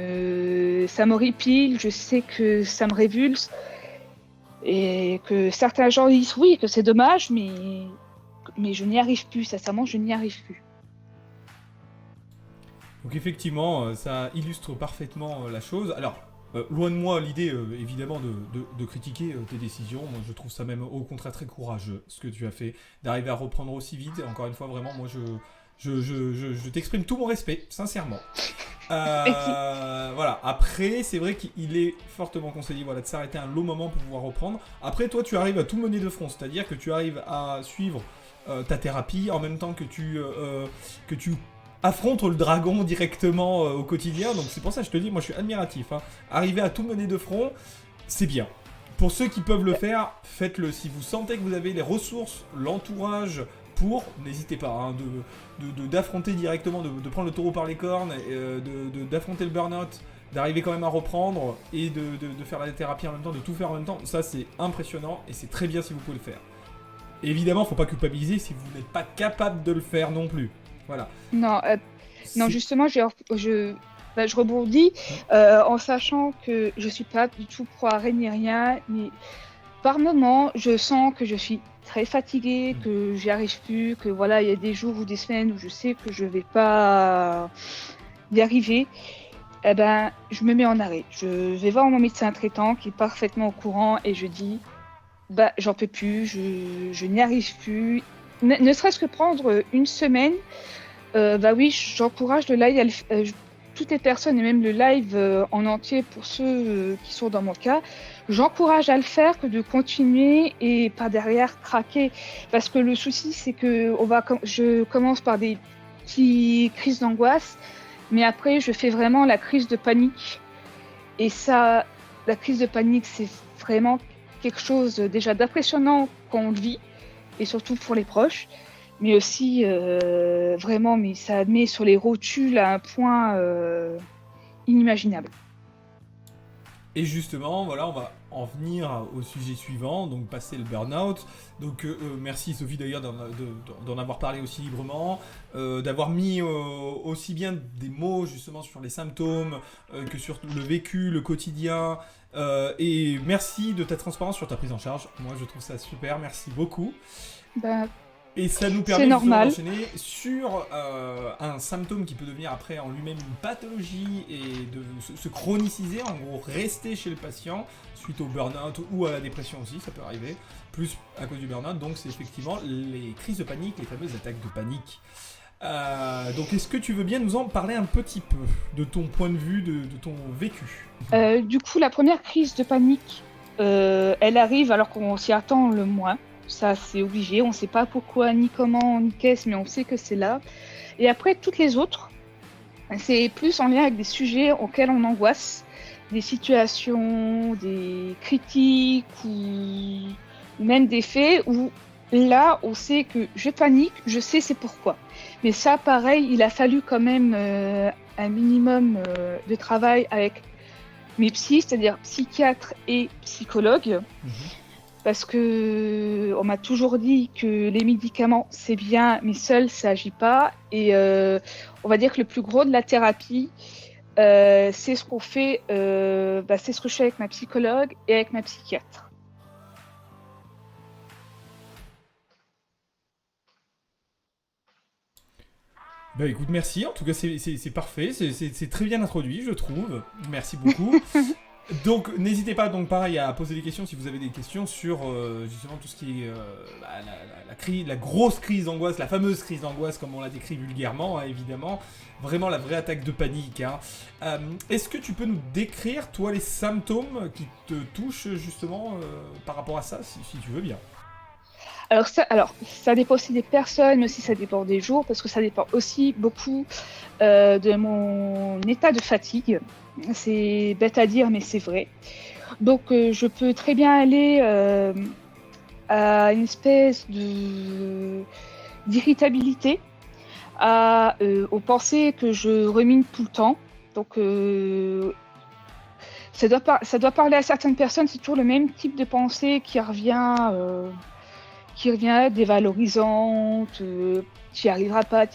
m'horripile, je sais que ça me révulse et que certains gens disent oui, que c'est dommage, mais je n'y arrive plus, sincèrement, je n'y arrive plus. Donc effectivement, ça illustre parfaitement la chose. Alors, loin de moi l'idée, évidemment, de critiquer tes décisions. Moi, je trouve ça même au contraire très courageux, ce que tu as fait, d'arriver à reprendre aussi vite. Et encore une fois, vraiment, moi, je t'exprime tout mon respect, sincèrement. Voilà. Après, c'est vrai qu'il est fortement conseillé de s'arrêter un long moment pour pouvoir reprendre. Après, toi, tu arrives à tout mener de front, c'est-à-dire que tu arrives à suivre ta thérapie en même temps que tu affrontes le dragon directement au quotidien. Donc c'est pour ça que je te dis, moi je suis admiratif. Hein. Arriver à tout mener de front, c'est bien. Pour ceux qui peuvent le faire, faites-le. Si vous sentez que vous avez les ressources, l'entourage n'hésitez pas hein, d'affronter directement, de prendre le taureau par les cornes, d'affronter le burn-out, d'arriver quand même à reprendre et de faire la thérapie en même temps, de tout faire en même temps. Ça c'est impressionnant et c'est très bien si vous pouvez le faire. Et évidemment, faut pas culpabiliser si vous n'êtes pas capable de le faire non plus. Voilà. Non, justement, je rebondis en sachant que je suis pas du tout pro-arrêt ni rien, mais par moments, je sens que je suis très fatiguée, que j'y arrive plus, que voilà, il y a des jours ou des semaines où je sais que je vais pas y arriver. Eh ben, je me mets en arrêt. Je vais voir mon médecin traitant qui est parfaitement au courant et je dis, bah, j'en peux plus, je n'y arrive plus. Ne serait-ce que prendre une semaine. Bah oui, j'encourage le live, toutes les personnes et même le live en entier pour ceux qui sont dans mon cas, j'encourage à le faire que de continuer et pas derrière craquer. Parce que le souci, c'est que je commence par des petites crises d'angoisse, mais après, je fais vraiment la crise de panique. Et ça, la crise de panique, c'est vraiment quelque chose déjà d'impressionnant quand on le vit, et surtout pour les proches. Mais aussi, vraiment, mais ça met sur les rotules à un point inimaginable. Et justement, voilà, on va en venir au sujet suivant, donc passer le burn-out. Donc merci Sophie d'ailleurs d'en avoir parlé aussi librement, d'avoir mis aussi bien des mots justement sur les symptômes que sur le vécu, le quotidien. Et merci de ta transparence sur ta prise en charge. Moi je trouve ça super, merci beaucoup. Bah, et ça nous permet d'enchaîner sur un symptôme qui peut devenir après en lui-même une pathologie et de se chroniciser, en gros rester chez le patient suite au burn-out ou à la dépression aussi, ça peut arriver, plus à cause du burn-out, donc c'est effectivement les crises de panique, les fameuses attaques de panique. Donc est-ce que tu veux bien nous en parler un petit peu de ton point de vue, de ton vécu ? Du coup, la première crise de panique, elle arrive alors qu'on s'y attend le moins. Ça, c'est obligé. On ne sait pas pourquoi, ni comment, ni qu'est-ce, mais on sait que c'est là. Et après, toutes les autres, c'est plus en lien avec des sujets auxquels on angoisse, des situations, des critiques ou même des faits où là, on sait que je panique, je sais c'est pourquoi. Mais ça, pareil, il a fallu quand même un minimum de travail avec mes psys, c'est-à-dire psychiatres et psychologues. Parce que on m'a toujours dit que les médicaments c'est bien, mais seul ça agit pas. Et on va dire que le plus gros de la thérapie, c'est ce qu'on fait, c'est ce que je fais avec ma psychologue et avec ma psychiatre. Bah écoute, merci, en tout cas c'est parfait, c'est très bien introduit, je trouve. Merci beaucoup. Donc n'hésitez pas, donc pareil, à poser des questions si vous avez des questions sur justement tout ce qui est la grosse crise d'angoisse, la fameuse crise d'angoisse comme on l'a décrit vulgairement, hein, évidemment. Vraiment la vraie attaque de panique. Hein. Est-ce que tu peux nous décrire, toi, les symptômes qui te touchent justement par rapport à ça, si tu veux bien? Ça dépend aussi des personnes, mais aussi ça dépend des jours, parce que ça dépend aussi beaucoup de mon état de fatigue. C'est bête à dire, mais c'est vrai. Donc, je peux très bien aller à une espèce d'irritabilité, aux pensées que je rumine tout le temps. Donc, ça doit parler à certaines personnes, c'est toujours le même type de pensée qui revient dévalorisante, tu n'y arriveras pas,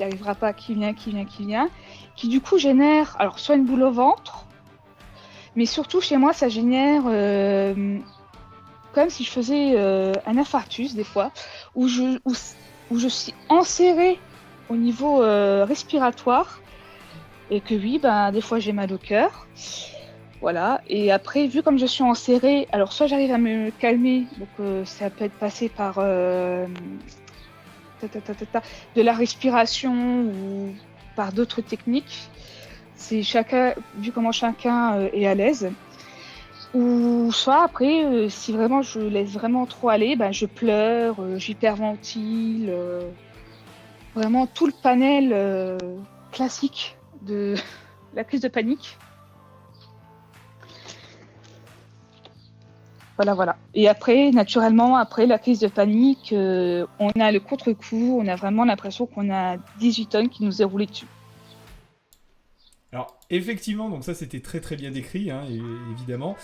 qui vient, qui du coup génère, alors soit une boule au ventre, mais surtout chez moi ça génère comme si je faisais un infarctus des fois, où je suis enserrée au niveau respiratoire, et que oui, ben, des fois j'ai mal au cœur. Voilà, et après, vu comme je suis enserrée, alors soit j'arrive à me calmer, donc ça peut être passé par de la respiration ou par d'autres techniques. C'est chacun, vu comment chacun est à l'aise. Ou soit après, si vraiment je laisse vraiment trop aller, ben je pleure, j'hyperventile, vraiment tout le panel classique de la crise de panique. Voilà. Et après, naturellement, après la crise de panique, on a le contre-coup, on a vraiment l'impression qu'on a 18 tonnes qui nous est roulé dessus. Alors, effectivement, donc ça c'était très très bien décrit, hein, évidemment.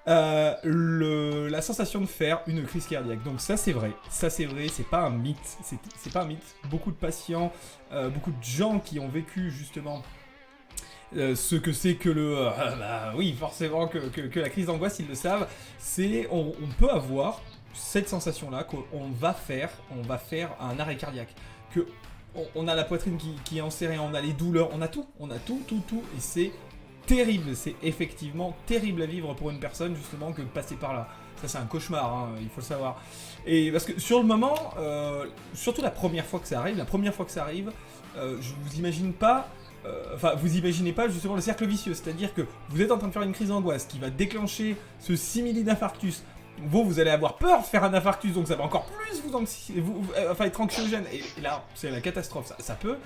La sensation de faire une crise cardiaque. Donc ça c'est vrai, c'est pas un mythe. C'est pas un mythe. Beaucoup de patients, beaucoup de gens qui ont vécu justement ce que c'est que oui, forcément que la crise d'angoisse, ils le savent, c'est on peut avoir cette sensation-là qu'on va faire un arrêt cardiaque, que on a la poitrine qui est enserrée, on a les douleurs, on a tout, et c'est terrible, c'est effectivement terrible à vivre pour une personne justement que de passer par là. Ça c'est un cauchemar, hein, il faut le savoir. Et parce que sur le moment, surtout la première fois que ça arrive, je vous imagine pas. Vous imaginez pas justement le cercle vicieux, c'est-à-dire que vous êtes en train de faire une crise d'angoisse qui va déclencher ce simili d'infarctus. Vous allez avoir peur de faire un infarctus, donc ça va encore plus être anxiogène. Et là, c'est la catastrophe. Ça peut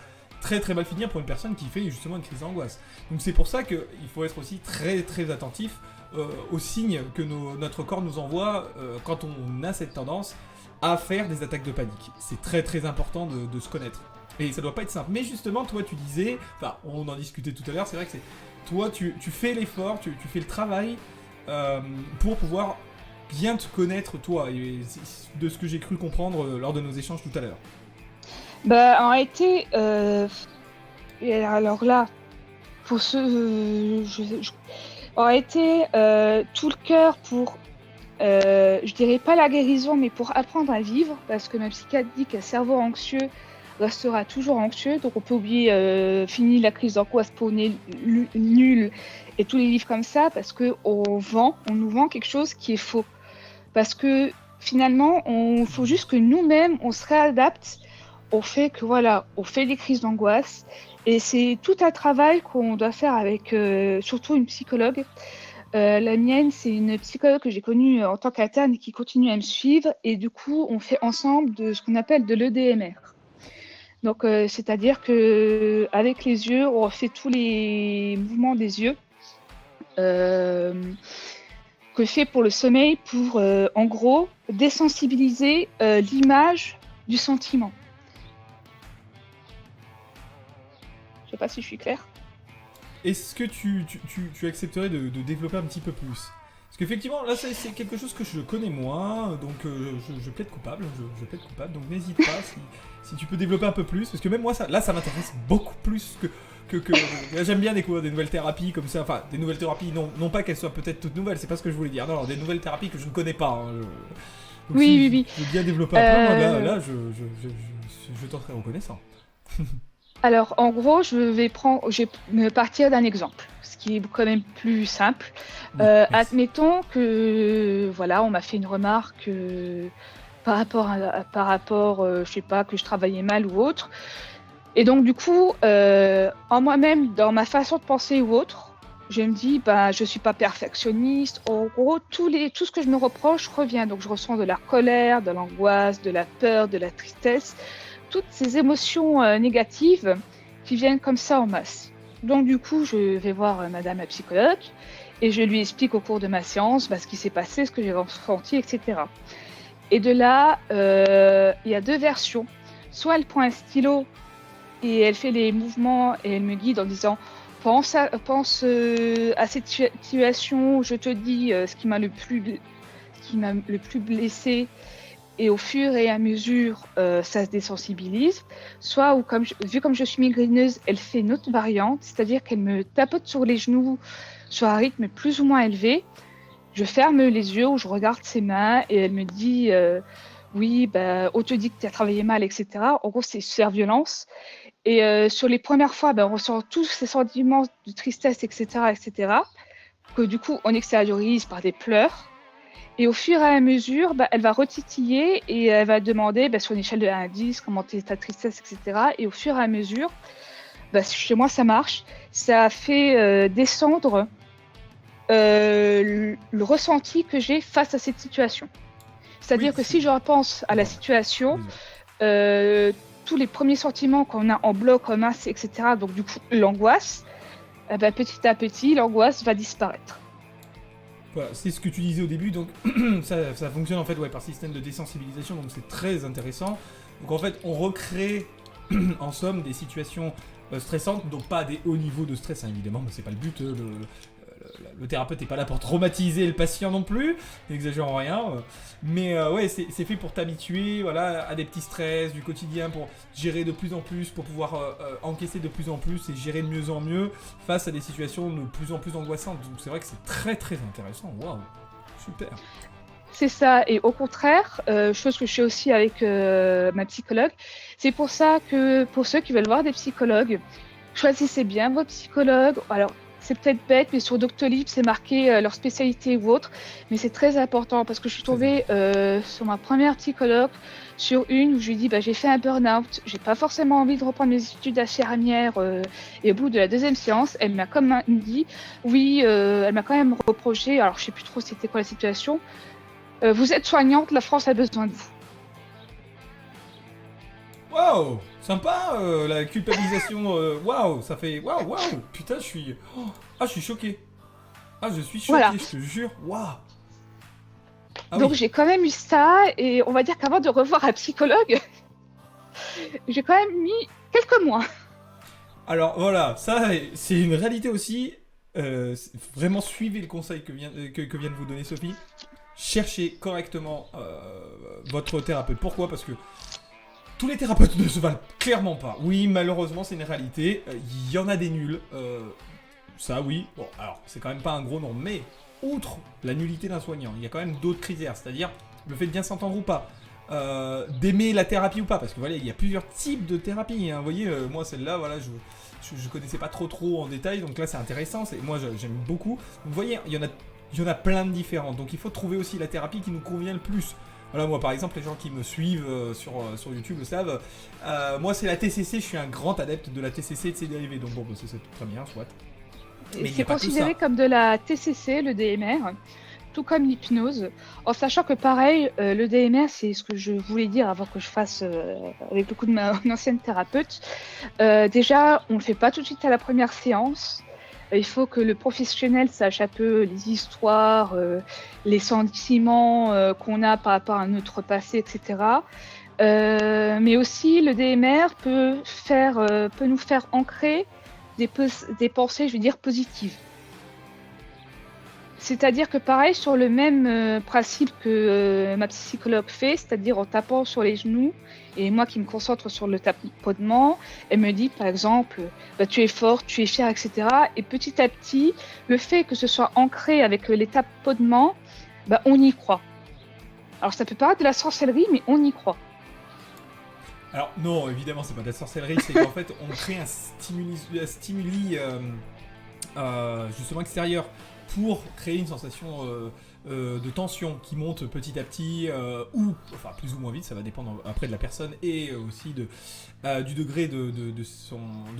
très très mal finir pour une personne qui fait justement une crise d'angoisse. Donc c'est pour ça qu'il faut être aussi très très attentif aux signes que notre corps nous envoie quand on a cette tendance à faire des attaques de panique. C'est très très important de se connaître. Et ça doit pas être simple. Mais justement, toi, tu disais, on en discutait tout à l'heure, c'est vrai que toi, tu fais l'effort, tu fais le travail pour pouvoir bien te connaître, toi, et de ce que j'ai cru comprendre lors de nos échanges tout à l'heure. Bah, en réalité, et alors là, pour en réalité, tout le cœur pour, je dirais pas la guérison, mais pour apprendre à vivre, parce que ma psychiatre dit qu'un cerveau anxieux restera toujours anxieux, donc on peut oublier fini la crise d'angoisse pour nul et tous les livres comme ça, parce que on nous vend quelque chose qui est faux, parce que finalement il faut juste que nous-mêmes on se réadapte au fait que voilà, on fait des crises d'angoisse, et c'est tout un travail qu'on doit faire avec surtout une psychologue. La mienne, c'est une psychologue que j'ai connue en tant qu'interne et qui continue à me suivre, et du coup on fait ensemble de ce qu'on appelle de l'EDMR. Donc, c'est-à-dire que avec les yeux, on fait tous les mouvements des yeux que fait pour le sommeil, pour en gros désensibiliser l'image du sentiment. Je sais pas si je suis claire. Est-ce que tu accepterais de développer un petit peu plus? Parce qu'effectivement, là, c'est quelque chose que je connais moins, donc je plaide coupable, donc n'hésite pas si tu peux développer un peu plus, parce que même moi, ça m'intéresse beaucoup plus que j'aime bien découvrir des nouvelles thérapies comme ça, enfin, des nouvelles thérapies, non pas qu'elles soient peut-être toutes nouvelles, c'est pas ce que je voulais dire, non, des nouvelles thérapies que je ne connais pas. Hein, donc oui. Je veux bien développer un peu, moi, là, je t'en serais reconnaissant. Alors, en gros, je vais me partir d'un exemple, ce qui est quand même plus simple. Oui, merci. Admettons que, voilà, on m'a fait une remarque par rapport, je sais pas, que je travaillais mal ou autre. Et donc, du coup, en moi-même, dans ma façon de penser ou autre, je me dis, bah, je suis pas perfectionniste. En gros, tout ce que je me reproche revient. Donc, je ressens de la colère, de l'angoisse, de la peur, de la tristesse, toutes ces émotions négatives qui viennent comme ça en masse. Donc, du coup, je vais voir madame la psychologue et je lui explique au cours de ma séance ce qui s'est passé, ce que j'ai ressenti, etc. Et de là, il y a deux versions. Soit elle prend un stylo et elle fait les mouvements et elle me guide en disant pense à cette situation, je te dis ce qui m'a le plus blessé et au fur et à mesure ça se désensibilise. Soit vu comme je suis migraineuse, elle fait une autre variante, c'est-à-dire qu'elle me tapote sur les genoux sur un rythme plus ou moins élevé. Je ferme les yeux ou je regarde ses mains et elle me dit oui, bah, on te dit que tu as travaillé mal, etc. En gros, c'est faire violence. Et sur les premières fois, on ressent tous ces sentiments de tristesse, etc., etc., que du coup, on extériorise par des pleurs. Et au fur et à mesure, elle va retitiller et elle va demander sur une échelle de 1 à 10 comment est ta tristesse, etc. Et au fur et à mesure, chez moi, ça marche. Ça fait descendre le ressenti que j'ai face à cette situation. C'est-à-dire Oui, que si je repense à la Pardon. situation, Désolé. tous les premiers sentiments qu'on a en bloc, en masse, etc., donc du coup l'angoisse, petit à petit, l'angoisse va disparaître. Voilà, c'est ce que tu disais au début, donc ça fonctionne en fait par système de désensibilisation, donc c'est très intéressant. Donc en fait, on recrée en somme des situations stressantes, donc pas à des hauts niveaux de stress, hein, évidemment, mais c'est pas le but. Le thérapeute n'est pas là pour traumatiser le patient non plus, n'exagérons rien. Mais ouais, c'est fait pour t'habituer à des petits stress du quotidien, pour gérer de plus en plus, pour pouvoir encaisser de plus en plus et gérer de mieux en mieux face à des situations de plus en plus angoissantes. Donc c'est vrai que c'est très très intéressant. Waouh, super. C'est ça, et au contraire, chose que je fais aussi avec ma psychologue, c'est pour ça que pour ceux qui veulent voir des psychologues, choisissez bien votre psychologue. Alors, c'est peut-être bête, mais sur Doctolib, c'est marqué leur spécialité ou autre, mais c'est très important parce que je suis Très tombée important. sur ma première psychologue, sur une où je lui dis j'ai fait un burn-out, j'ai pas forcément envie de reprendre mes études infirmières, et au bout de la deuxième séance, elle m'a quand même dit, oui, elle m'a quand même reproché, alors je sais plus trop c'était quoi la situation, vous êtes soignante, la France a besoin de vous. Waouh, sympa la culpabilisation. Waouh, ça fait waouh, waouh. Putain, je suis. Ah, je suis choqué. Ah, je suis Voilà. choqué, je te jure. Waouh. Ah Donc oui. j'ai quand même eu ça, et on va dire qu'avant de revoir un psychologue, j'ai quand même mis quelques mois. Alors voilà, ça c'est une réalité aussi. Vraiment suivez le conseil que vient de vous donner Sophie. Cherchez correctement votre thérapeute. Pourquoi? Parce que tous les thérapeutes ne se valent clairement pas. Oui, malheureusement, c'est une réalité. Il y en a des nuls. Ça, oui. Bon, alors, c'est quand même pas un gros nom. Mais, outre la nullité d'un soignant, il y a quand même d'autres critères. C'est-à-dire le fait de bien s'entendre ou pas. D'aimer la thérapie ou pas. Parce que voilà, il y a plusieurs types de thérapie. Hein. Vous voyez, moi, celle-là, voilà, je connaissais pas trop en détail. Donc là, c'est intéressant. Moi, j'aime beaucoup. Donc, vous voyez, il y en a plein de différentes. Donc, il faut trouver aussi la thérapie qui nous convient le plus. Voilà, moi par exemple, les gens qui me suivent sur YouTube le savent. Moi, c'est la TCC, je suis un grand adepte de la TCC et de ses dérivés. Donc bon, c'est très bien, soit. Mais il n'y C'est a pas que considéré ça. comme de la TCC, le DMR, tout comme l'hypnose, en sachant que pareil, le DMR, c'est ce que je voulais dire avant que je fasse avec le coup de mon ancienne thérapeute. Déjà, on ne le fait pas tout de suite à la première séance. Il faut que le professionnel sache un peu les histoires, les sentiments qu'on a par rapport à notre passé, etc. Mais aussi, le DMR peut nous faire ancrer des pensées, je veux dire, positives. C'est-à-dire que pareil, sur le même principe que ma psychologue fait, c'est-à-dire en tapant sur les genoux, et moi qui me concentre sur le tapotement, elle me dit par exemple, tu es forte, tu es fière, etc. Et petit à petit, le fait que ce soit ancré avec les tapotements, on y croit. Alors ça peut paraître de la sorcellerie, mais on y croit. Alors non, évidemment, c'est pas de la sorcellerie, c'est qu'en fait, on crée un stimuli justement extérieur pour créer une sensation de tension qui monte petit à petit, ou enfin plus ou moins vite, ça va dépendre après de la personne et aussi du degré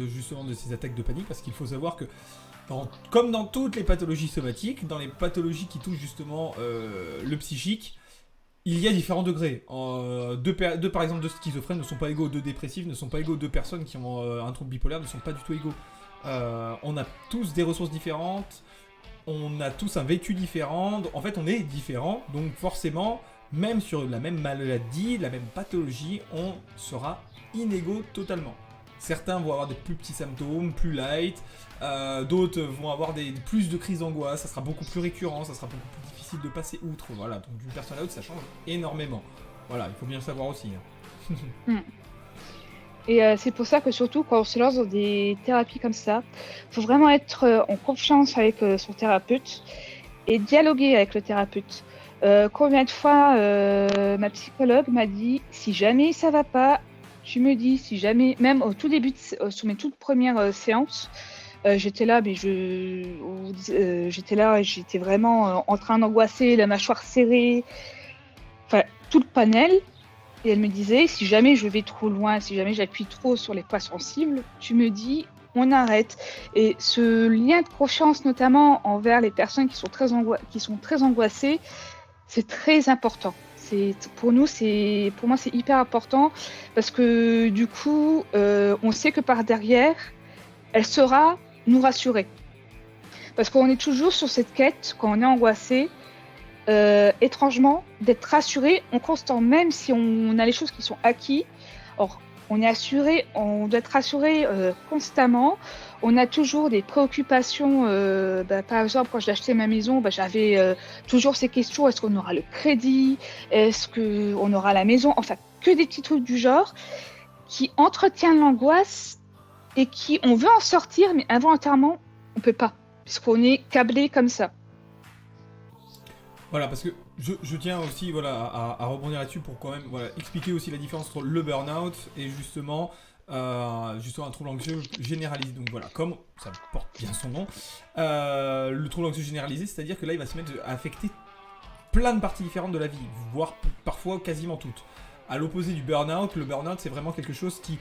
justement de ses attaques de panique, parce qu'il faut savoir que comme dans toutes les pathologies somatiques, dans les pathologies qui touchent justement le psychique, il y a différents degrés. Deux par exemple, deux schizophrènes ne sont pas égaux, deux dépressifs ne sont pas égaux, deux personnes qui ont un trouble bipolaire ne sont pas du tout égaux. On a tous des ressources différentes, on a tous un vécu différent, en fait on est différents, donc forcément, même sur la même maladie, la même pathologie, on sera inégaux totalement. Certains vont avoir des plus petits symptômes, plus light, d'autres vont avoir plus de crises d'angoisse, ça sera beaucoup plus récurrent, ça sera beaucoup plus difficile de passer outre, voilà, donc d'une personne à l'autre ça change énormément. Voilà, il faut bien le savoir aussi. Hein. Et c'est pour ça que surtout quand on se lance dans des thérapies comme ça, il faut vraiment être en confiance avec son thérapeute et dialoguer avec le thérapeute. Combien de fois ma psychologue m'a dit, si jamais ça va pas, tu me dis, si jamais, même au tout début, sur mes toutes premières séances, j'étais là, mais j'étais vraiment en train d'angoisser, la mâchoire serrée, enfin tout le panel. Et elle me disait, si jamais je vais trop loin, si jamais j'appuie trop sur les points sensibles, tu me dis, on arrête. Et ce lien de confiance, notamment envers les personnes qui sont très angoissées, c'est très important. Pour moi, c'est hyper important parce que du coup, on sait que par derrière, elle saura nous rassurer. Parce qu'on est toujours sur cette quête, quand on est angoissé, étrangement, d'être rassuré en constant, même si on a les choses qui sont acquises. Or, on doit être rassuré constamment. On a toujours des préoccupations. Par exemple, quand j'ai acheté ma maison, j'avais toujours ces questions. Est-ce qu'on aura le crédit? Est-ce qu'on aura la maison? Enfin, que des petits trucs du genre qui entretiennent l'angoisse et qui, on veut en sortir, mais involontairement, on peut pas, puisqu'on est câblé comme ça. Voilà, parce que je tiens aussi à rebondir là-dessus pour quand même expliquer aussi la différence entre le burn-out et justement un trouble anxieux généralisé. Donc voilà, comme ça porte bien son nom, le trouble anxieux généralisé, c'est-à-dire que là il va se mettre à affecter plein de parties différentes de la vie, voire parfois quasiment toutes. À l'opposé du burn-out, le burn-out c'est vraiment quelque chose qui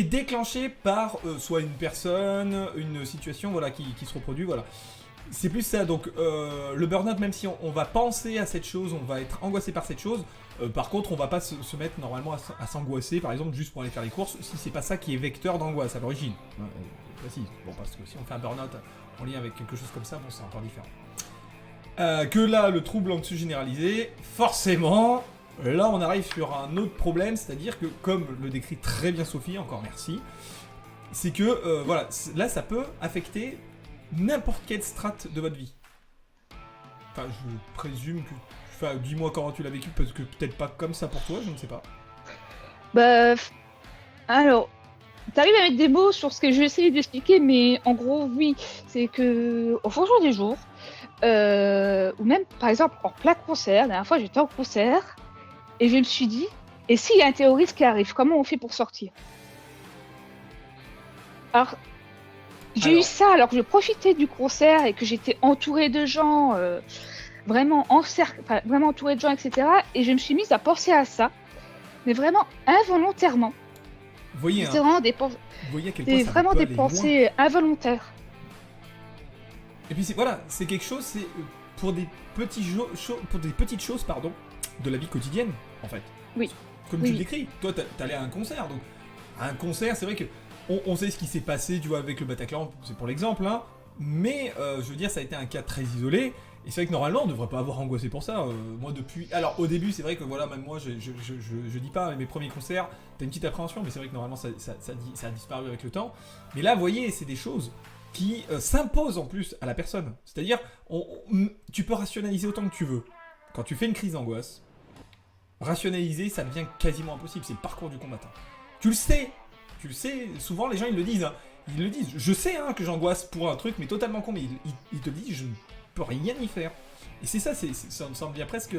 est déclenché par soit une personne, une situation qui se reproduit, voilà. C'est plus ça, donc le burn-out, même si on va penser à cette chose, on va être angoissé par cette chose, par contre on va pas se mettre normalement à s'angoisser, par exemple juste pour aller faire les courses, si c'est pas ça qui est vecteur d'angoisse à l'origine. Précise. Bon, parce que si on fait un burn-out en lien avec quelque chose comme ça, bon c'est encore différent. Que là, le trouble anxieux généralisé, forcément, là on arrive sur un autre problème, c'est-à-dire que, comme le décrit très bien Sophie, encore merci, c'est que, là ça peut affecter n'importe quelle strate de votre vie. Enfin, je présume que... Enfin, dis-moi comment tu l'as vécu, parce que peut-être pas comme ça pour toi, je ne sais pas. Alors, t'arrives à mettre des mots sur ce que je vais essayer d'expliquer, mais en gros, oui, c'est que, au fonction des jours, ou même, par exemple, en plein concert, la dernière fois, j'étais en concert, et je me suis dit, et s'il y a un terroriste qui arrive, comment on fait pour sortir? Alors, j'ai eu ça alors que je profitais du concert et que j'étais entourée de gens, vraiment entourée de gens, etc. Et je me suis mise à penser à ça, mais vraiment involontairement. Vous voyez, c'est vraiment des pensées involontaires. Et puis c'est quelque chose, c'est pour des petites choses, de la vie quotidienne, en fait. Oui. Comme tu le décris, toi t'allais à un concert, donc à un concert, c'est vrai que on sait ce qui s'est passé, tu vois, avec le Bataclan, c'est pour l'exemple, hein, mais je veux dire, ça a été un cas très isolé, et c'est vrai que normalement, on ne devrait pas avoir angoissé pour ça. Moi, depuis... Alors, au début, c'est vrai que, même moi, je dis pas, mes premiers concerts, t'as une petite appréhension, mais c'est vrai que normalement, ça a disparu avec le temps. Mais là, vous voyez, c'est des choses qui s'imposent en plus à la personne. C'est-à-dire, tu peux rationaliser autant que tu veux. Quand tu fais une crise d'angoisse, rationaliser, ça devient quasiment impossible, c'est le parcours du combattant. Tu le sais, souvent les gens ils le disent, je sais que j'angoisse pour un truc, mais totalement con, mais ils te disent, peux rien y faire. Et c'est ça, ça me semble bien presque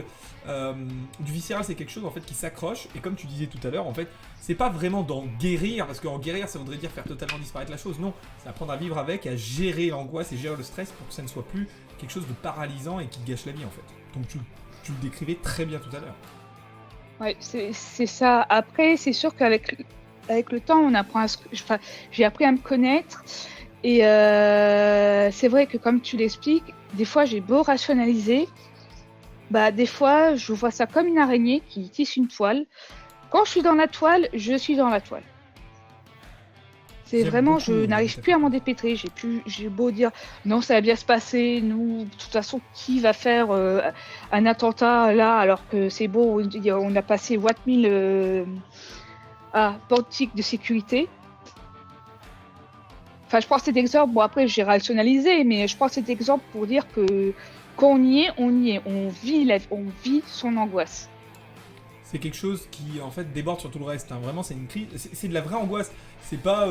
du viscéral, c'est quelque chose en fait qui s'accroche. Et comme tu disais tout à l'heure, en fait, c'est pas vraiment d'en guérir, parce qu'en guérir, ça voudrait dire faire totalement disparaître la chose. Non, c'est apprendre à vivre avec, à gérer l'angoisse et gérer le stress pour que ça ne soit plus quelque chose de paralysant et qui gâche la vie en fait. Donc tu le décrivais très bien tout à l'heure. Ouais, c'est ça. Après, c'est sûr qu'avec le temps, on apprend j'ai appris à me connaître. Et c'est vrai que comme tu l'expliques, des fois j'ai beau rationaliser, bah des fois je vois ça comme une araignée qui tisse une toile. Quand je suis dans la toile, je suis dans la toile. C'est J'aime vraiment, beaucoup je n'arrive plus à m'en dépêtrer. J'ai beau dire non, ça va bien se passer. Nous, de toute façon, qui va faire un attentat là alors que c'est beau, on a passé Watt 1000 portiques de sécurité. Enfin, je prends cet exemple, bon après j'ai rationalisé, mais je prends cet exemple pour dire que quand on y est, on vit son angoisse. C'est quelque chose qui en fait déborde sur tout le reste. Hein. Vraiment, c'est une crise. C'est de la vraie angoisse. C'est pas.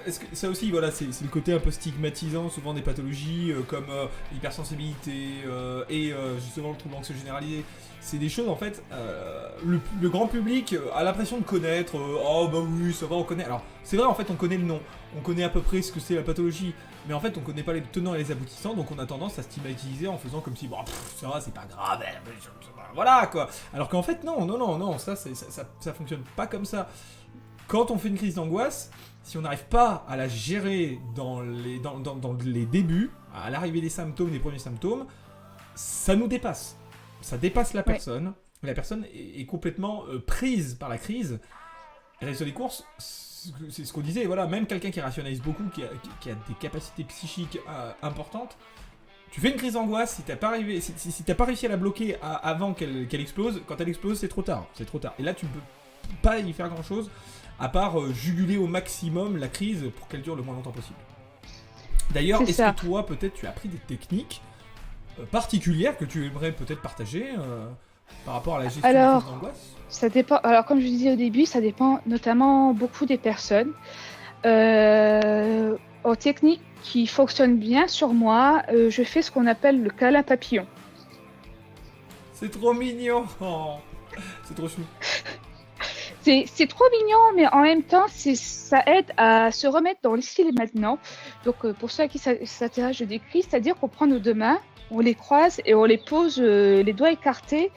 Est-ce que ça aussi, voilà, c'est le côté un peu stigmatisant souvent des pathologies comme l'hypersensibilité et justement le trouble anxieux généralisé. C'est des choses en fait. Le grand public a l'impression de connaître. Oh bah oui, ça va, on connaît. Alors c'est vrai, en fait, on connaît le nom. On connaît à peu près ce que c'est la pathologie. Mais en fait, on connaît pas les tenants et les aboutissants, donc on a tendance à stigmatiser en faisant comme si, bon, ça va, c'est pas grave, voilà quoi. Alors qu'en fait, non, ça fonctionne pas comme ça. Quand on fait une crise d'angoisse, si on n'arrive pas à la gérer dans les débuts, à l'arrivée des symptômes, des premiers symptômes, ça nous dépasse. Ça dépasse la personne. Ouais. La personne est complètement prise par la crise. Et résultat des courses, c'est ce qu'on disait, voilà, même quelqu'un qui rationalise beaucoup, qui a des capacités psychiques importantes, tu fais une crise d'angoisse, si t'as pas réussi à la bloquer avant qu'elle explose, quand elle explose, c'est trop tard. Et là, tu ne peux pas y faire grand-chose, à part juguler au maximum la crise pour qu'elle dure le moins longtemps possible. D'ailleurs, est-ce que toi, peut-être, tu as appris des techniques particulières que tu aimerais peut-être partager par rapport à la gestion de la crise d'angoisse ? Ça dépend. Alors, comme je disais au début, ça dépend notamment beaucoup des personnes. En technique qui fonctionne bien sur moi, je fais ce qu'on appelle le câlin papillon. C'est trop mignon. Oh, c'est trop chou. C'est trop mignon, mais en même temps, ça aide à se remettre dans l'ici et maintenant. Donc, pour ceux à qui ça s'intéresse, je décris, c'est-à-dire qu'on prend nos deux mains, on les croise et on les pose les doigts écartés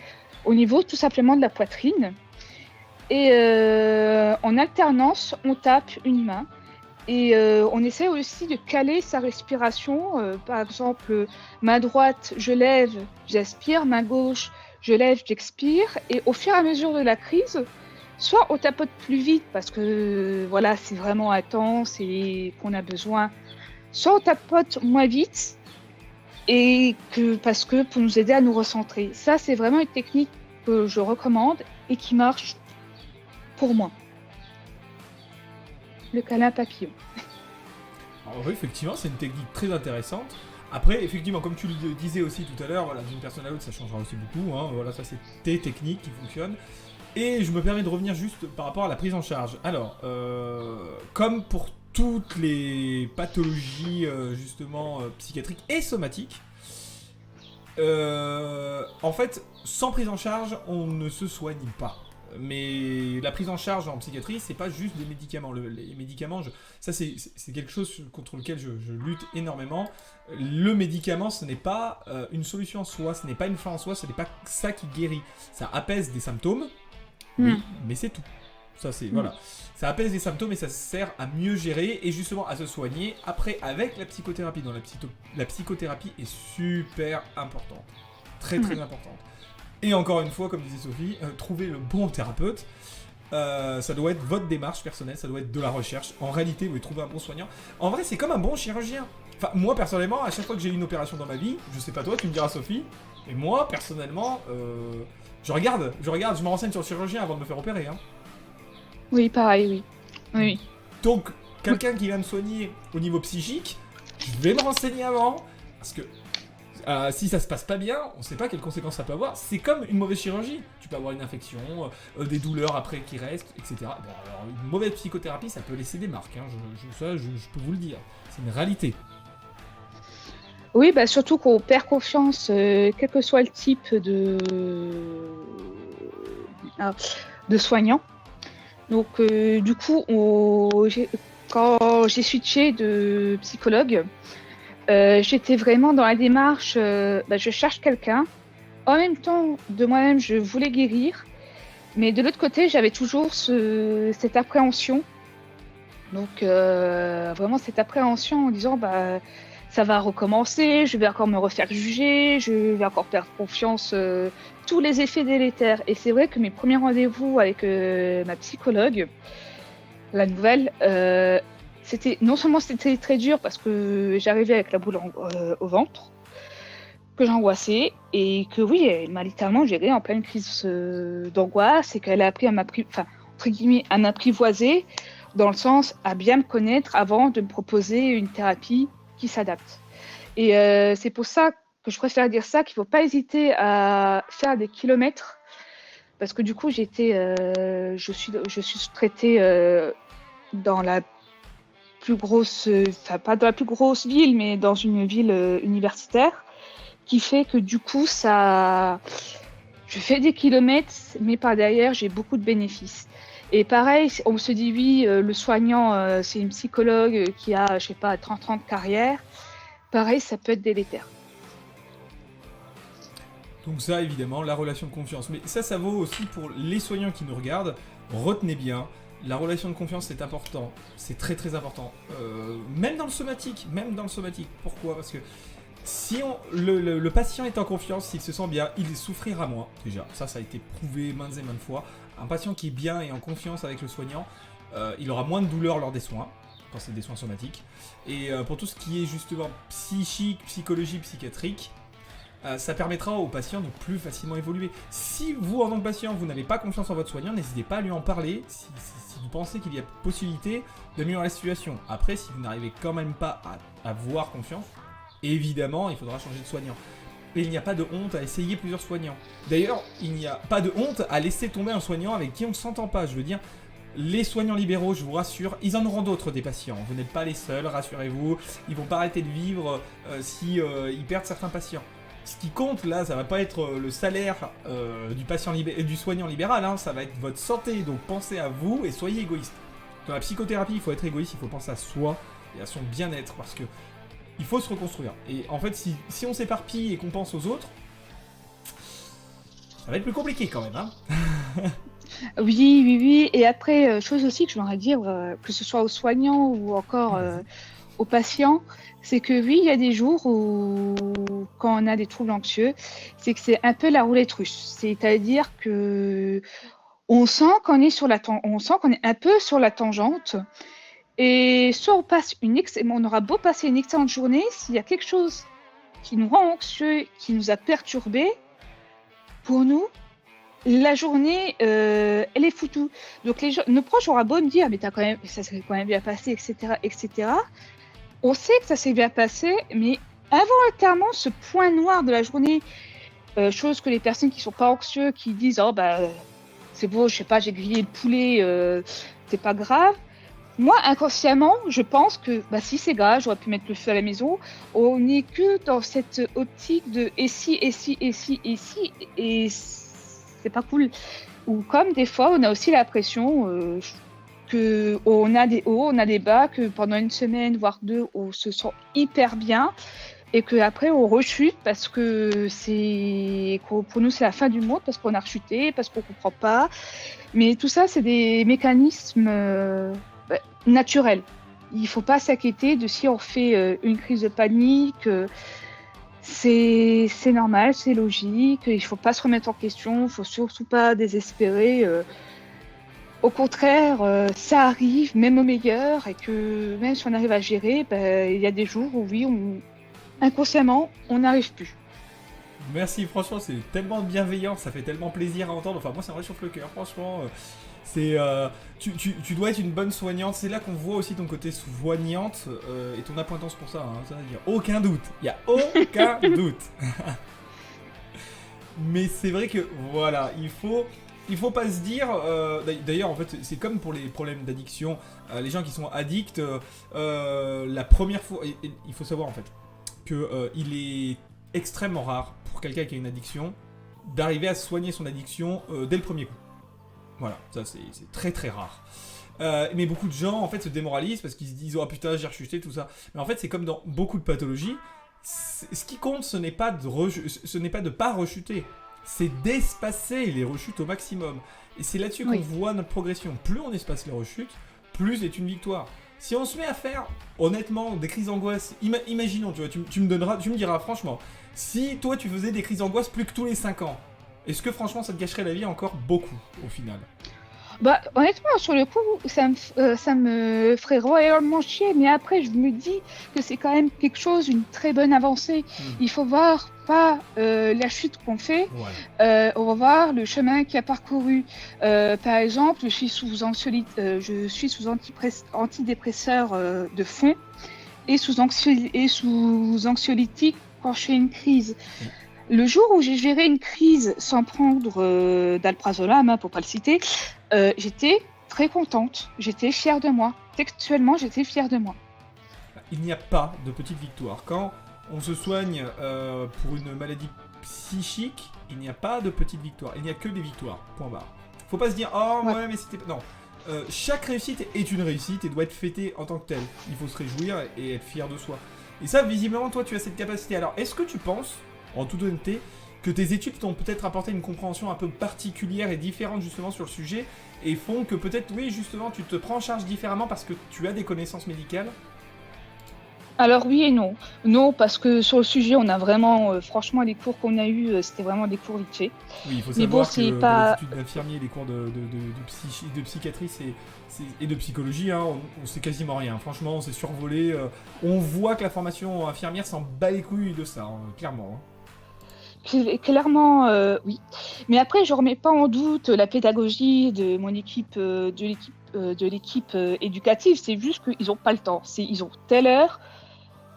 au niveau tout simplement de la poitrine. Et en alternance, on tape une main. Et on essaie aussi de caler sa respiration. Par exemple, main droite, je lève, j'aspire. Main gauche, je lève, j'expire. Et au fur et à mesure de la crise, soit on tapote plus vite parce que voilà, c'est vraiment intense et qu'on a besoin. Soit on tapote moins vite parce que pour nous aider à nous recentrer. Ça, c'est vraiment une technique que je recommande et qui marche pour moi. Le câlin papillon. Alors oui, effectivement, c'est une technique très intéressante. Après, effectivement, comme tu le disais aussi tout à l'heure, voilà, d'une personne à l'autre, ça changera aussi beaucoup. Hein. Voilà, ça, c'est tes techniques qui fonctionnent. Et je me permets de revenir juste par rapport à la prise en charge. Alors, comme pour toutes les pathologies, justement, psychiatriques et somatiques, en fait, sans prise en charge, on ne se soigne pas. Mais la prise en charge en psychiatrie, c'est pas juste des médicaments. Les médicaments, ça c'est quelque chose contre lequel je lutte énormément. Le médicament, ce n'est pas une solution en soi, ce n'est pas une fin en soi, ce n'est pas ça qui guérit. Ça apaise des symptômes, oui, mais c'est tout. Ça c'est voilà. Ça apaise les symptômes et ça sert à mieux gérer et justement à se soigner après avec la psychothérapie. Donc la psychothérapie est super importante, très importante. Et encore une fois, comme disait Sophie, trouver le bon thérapeute, ça doit être votre démarche personnelle, ça doit être de la recherche. En réalité, vous devez trouver un bon soignant. En vrai, c'est comme un bon chirurgien. Enfin, moi, personnellement, à chaque fois que j'ai eu une opération dans ma vie, je sais pas toi, tu me diras Sophie, mais moi, personnellement, je regarde, je me renseigne sur le chirurgien avant de me faire opérer. Hein. Oui, pareil, oui. Donc, quelqu'un qui va me soigner au niveau psychique, je vais me renseigner avant, parce que si ça se passe pas bien, on sait pas quelles conséquences ça peut avoir. C'est comme une mauvaise chirurgie. Tu peux avoir une infection, des douleurs après qui restent, etc. Bon, alors, une mauvaise psychothérapie, ça peut laisser des marques. Hein. Je peux vous le dire. C'est une réalité. Oui, bah surtout qu'on perd confiance, quel que soit le type ah, de soignant. Donc, du coup, quand j'ai switché de psychologue, j'étais vraiment dans la démarche, je cherche quelqu'un. En même temps, de moi-même, je voulais guérir. Mais de l'autre côté, j'avais toujours cette appréhension. Donc, vraiment cette appréhension en disant, ça va recommencer, je vais encore me refaire juger, je vais encore perdre confiance, tous les effets délétères. Et c'est vrai que mes premiers rendez-vous avec ma psychologue, la nouvelle, non seulement c'était très dur parce que j'arrivais avec la boule au ventre, que j'angoissais, et que oui, elle m'a littéralement géré en pleine crise d'angoisse, et qu'elle a appris entre guillemets, à m'apprivoiser, dans le sens à bien me connaître avant de me proposer une thérapie qui s'adapte. Et c'est pour ça que je préfère dire ça, qu'il ne faut pas hésiter à faire des kilomètres, parce que du coup, je suis traitée dans la plus grosse, pas dans la plus grosse ville, mais dans une ville universitaire, qui fait que du coup, je fais des kilomètres, mais par derrière, j'ai beaucoup de bénéfices. Et pareil, on se dit oui, le soignant, c'est une psychologue qui a, 30 ans de carrière. Pareil, ça peut être délétère. Donc ça, évidemment, la relation de confiance. Mais ça vaut aussi pour les soignants qui nous regardent. Retenez bien, la relation de confiance, c'est important. C'est très très important. Même dans le somatique. Pourquoi ? Parce que si le patient est en confiance, s'il se sent bien, il souffrira moins. Déjà, ça a été prouvé maintes et maintes fois. Un patient qui est bien et en confiance avec le soignant, il aura moins de douleur lors des soins, quand c'est des soins somatiques. Et pour tout ce qui est justement psychique, psychologie, psychiatrique, ça permettra au patient de plus facilement évoluer. Si vous, en tant que patient, vous n'avez pas confiance en votre soignant, n'hésitez pas à lui en parler si vous pensez qu'il y a possibilité d'améliorer la situation. Après, si vous n'arrivez quand même pas à avoir confiance, évidemment, il faudra changer de soignant. Et il n'y a pas de honte à essayer plusieurs soignants. D'ailleurs, il n'y a pas de honte à laisser tomber un soignant avec qui on ne s'entend pas. Je veux dire, les soignants libéraux, je vous rassure, ils en auront d'autres des patients. Vous n'êtes pas les seuls, rassurez-vous. Ils vont pas arrêter de vivre si ils perdent certains patients. Ce qui compte là, ça va pas être le salaire du soignant libéral, hein, ça va être votre santé. Donc pensez à vous et soyez égoïste. Dans la psychothérapie, il faut être égoïste, il faut penser à soi et à son bien-être, parce que il faut se reconstruire. Et en fait, si on s'éparpille et qu'on pense aux autres, ça va être plus compliqué quand même, hein. Oui. Et après, chose aussi que je voudrais dire, que ce soit aux soignants ou encore aux patients, c'est que oui, il y a des jours où, quand on a des troubles anxieux, c'est que c'est un peu la roulette russe. C'est-à-dire que on sent qu'on est un peu sur la tangente. Et soit on aura beau passer une excellente journée, s'il y a quelque chose qui nous rend anxieux, qui nous a perturbés, pour nous, la journée, elle est foutue. Donc nos proches auront beau me dire, mais ça s'est quand même bien passé, etc. On sait que ça s'est bien passé, mais involontairement, ce point noir de la journée, chose que les personnes qui sont pas anxieux, qui disent, c'est beau, je sais pas, j'ai grillé le poulet, c'est pas grave. Moi, inconsciemment, je pense que si c'est grave, j'aurais pu mettre le feu à la maison. On n'est que dans cette optique de et si, et c'est pas cool. Ou comme des fois, on a aussi l'impression qu'on a des hauts, on a des bas, que pendant une semaine, voire deux, on se sent hyper bien, et qu'après, on rechute parce que pour nous, c'est la fin du monde, parce qu'on a rechuté, parce qu'on comprend pas. Mais tout ça, c'est des mécanismes naturel. Il ne faut pas s'inquiéter de si on fait une crise de panique. C'est normal, c'est logique. Il ne faut pas se remettre en question. Il ne faut surtout pas désespérer. Au contraire, ça arrive, même au meilleur. Et que même si on arrive à gérer, il y a des jours où oui, inconsciemment, on n'arrive plus. Merci, franchement, c'est tellement bienveillant, ça fait tellement plaisir à entendre. Enfin, moi, ça me réchauffe le cœur, franchement. Tu dois être une bonne soignante. C'est là qu'on voit aussi ton côté soignante et ton appointance pour ça. Hein. Ça, il n'y a aucun doute. Il n'y a aucun doute. Mais c'est vrai que, voilà, il faut pas se dire... D'ailleurs, en fait, c'est comme pour les problèmes d'addiction. Les gens qui sont addicts, la première fois... il faut savoir, en fait, que il est extrêmement rare pour quelqu'un qui a une addiction d'arriver à soigner son addiction dès le premier coup. Voilà, ça c'est très très rare. Mais beaucoup de gens en fait se démoralisent parce qu'ils se disent oh putain j'ai rechuté tout ça. Mais en fait c'est comme dans beaucoup de pathologies. Ce qui compte ce n'est pas de pas rechuter, c'est d'espacer les rechutes au maximum. Et c'est là-dessus qu'on voit notre progression. Plus on espace les rechutes, plus c'est une victoire. Si on se met à faire honnêtement des crises d'angoisse, imaginons, tu vois, tu me diras franchement, si toi tu faisais des crises d'angoisse plus que tous les 5 ans, est-ce que franchement ça te gâcherait la vie encore beaucoup au final? Bah, honnêtement, sur le coup, ça me ferait royalement chier, mais après, je me dis que c'est quand même quelque chose, une très bonne avancée. Il faut voir pas la chute qu'on fait, on va voir le chemin qu'il a parcouru. Par exemple, je suis sous antidépresseur de fond et sous anxiolytique quand je fais une crise. Le jour où j'ai géré une crise sans prendre d'alprazolam, pour pas le citer, j'étais très contente, j'étais fière de moi. Textuellement, j'étais fière de moi. Il n'y a pas de petite victoire. Quand on se soigne pour une maladie psychique, il n'y a pas de petite victoire. Il n'y a que des victoires. Point barre. Faut pas se dire oh ouais mais c'était non. Chaque réussite est une réussite et doit être fêtée en tant que telle. Il faut se réjouir et être fier de soi. Et ça, visiblement, toi, tu as cette capacité. Alors, est-ce que tu penses, en toute honnêteté, que tes études t'ont peut-être apporté une compréhension un peu particulière et différente justement sur le sujet et font que peut-être, oui, justement, tu te prends en charge différemment parce que tu as des connaissances médicales? Alors oui et non. Non, parce que sur le sujet, on a vraiment, franchement, les cours qu'on a eus, c'était vraiment des cours vite fait. Oui, il faut savoir c'est que pas... les études d'infirmier, les cours de psychiatrie et de psychologie, hein, on sait quasiment rien. Franchement, on s'est survolé. On voit que la formation infirmière s'en bat les couilles de ça, hein, clairement. Hein. Clairement, oui. Mais après, je remets pas en doute la pédagogie de mon équipe, de l'équipe éducative. C'est juste qu'ils n'ont pas le temps. Ils ont telle heure,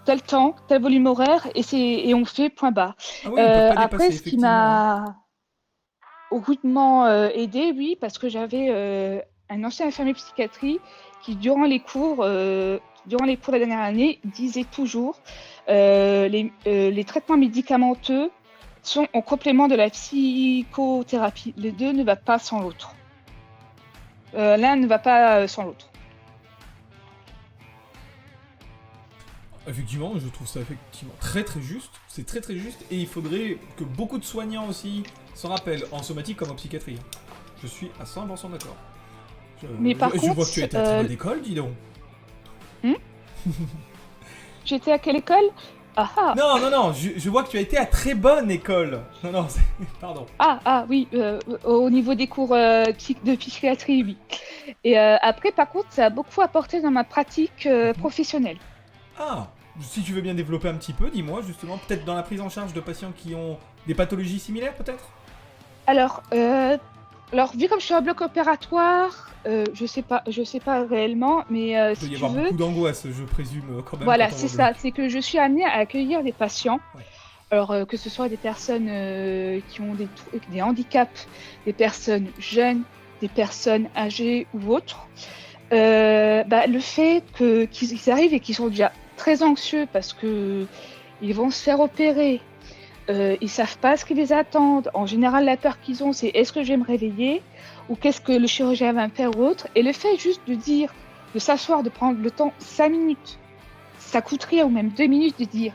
tel temps, tel volume horaire, et on fait point bas. Ah oui, ils peuvent pas Après, dépasser, ce qui m'a rudement aidé, oui, parce que j'avais un ancien infirmier psychiatrie qui, durant les cours de la dernière année, disait toujours les traitements médicamenteux sont en complément de la psychothérapie. Les deux ne vont pas sans l'autre. L'un ne va pas sans l'autre. Effectivement, je trouve ça effectivement très très juste. C'est très très juste et il faudrait que beaucoup de soignants aussi s'en rappellent, en somatique comme en psychiatrie. Je suis à 100% d'accord. Mais par contre, je vois que tu étais à très bonne école, dis donc. J'étais à quelle école? Non, je vois que tu as été à très bonne école. Non, pardon. Oui, au niveau des cours de psychiatrie, oui. Et après, par contre, ça a beaucoup apporté dans ma pratique professionnelle. Ah, si tu veux bien développer un petit peu, dis-moi justement, peut-être dans la prise en charge de patients qui ont des pathologies similaires, peut-être? Alors, vu comme je suis en bloc opératoire, je sais pas réellement, mais si tu veux... Il peut y avoir beaucoup d'angoisse, je présume, quand même. Voilà, c'est ça. C'est que je suis amenée à accueillir des patients. Ouais. Alors, que ce soit des personnes qui ont des handicaps, des personnes jeunes, des personnes âgées ou autres. Le fait qu'ils arrivent et qu'ils sont déjà très anxieux parce qu'ils vont se faire opérer, ils savent pas ce qui les attend. En général, la peur qu'ils ont, c'est est-ce que je vais me réveiller ou qu'est-ce que le chirurgien va me faire ou autre. Et le fait juste de s'asseoir, de prendre le temps 5 minutes, ça coûte rien, ou même 2 minutes, de dire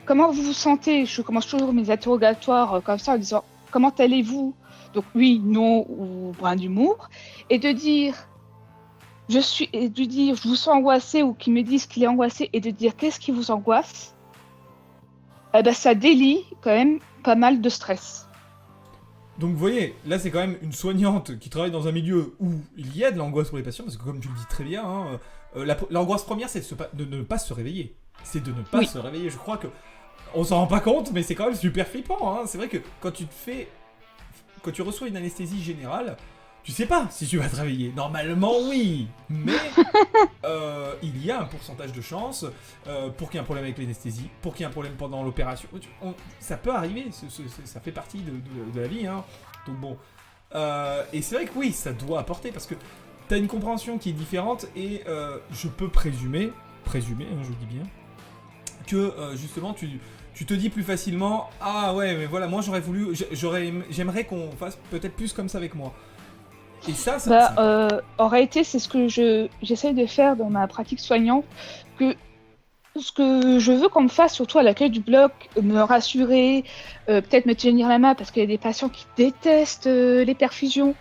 comment vous vous sentez. Je commence toujours mes interrogatoires comme ça en disant comment allez-vous, donc oui, non ou brin d'humour, et de dire je vous sens angoissé, ou qu'ils me disent qu'il est angoissé, et de dire qu'est-ce qui vous angoisse. Ça délie quand même pas mal de stress. Donc vous voyez, là c'est quand même une soignante qui travaille dans un milieu où il y a de l'angoisse pour les patients, parce que comme tu le dis très bien, hein, l'angoisse première c'est de ne pas se réveiller. C'est de ne pas se réveiller. Je crois que on s'en rend pas compte, mais c'est quand même super flippant. Hein. C'est vrai que quand tu reçois une anesthésie générale, tu sais pas si tu vas te réveiller. Normalement oui, mais il y a un pourcentage de chance pour qu'il y ait un problème avec l'anesthésie, pour qu'il y ait un problème pendant l'opération. Ça peut arriver, ça fait partie de la vie. Hein. Donc bon, et c'est vrai que oui, ça doit apporter, parce que tu as une compréhension qui est différente, et je peux présumer, hein, je dis bien, que justement tu te dis plus facilement ah ouais mais voilà moi j'aimerais qu'on fasse peut-être plus comme ça avec moi. Et ça en réalité, c'est ce que j'essaye de faire dans ma pratique soignante, que ce que je veux qu'on me fasse, surtout à l'accueil du bloc, me rassurer, peut-être me tenir la main, parce qu'il y a des patients qui détestent les perfusions,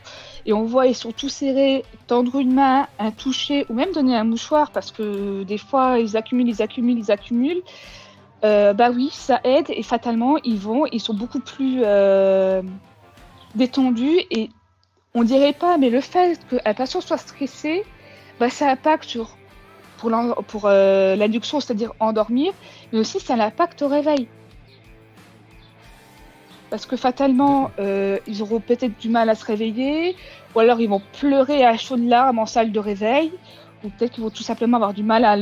et on voit ils sont tous serrés, tendre une main, un toucher, ou même donner un mouchoir, parce que des fois ils accumulent. Bah oui, ça aide, et fatalement ils sont beaucoup plus détendus, et on dirait pas, mais le fait qu'un patient soit stressé, bah, ça impacte pour l'induction, c'est-à-dire endormir, mais aussi ça l'impacte au réveil. Parce que fatalement, ils auront peut-être du mal à se réveiller, ou alors ils vont pleurer à chaudes larmes en salle de réveil, ou peut-être qu'ils vont tout simplement avoir du mal à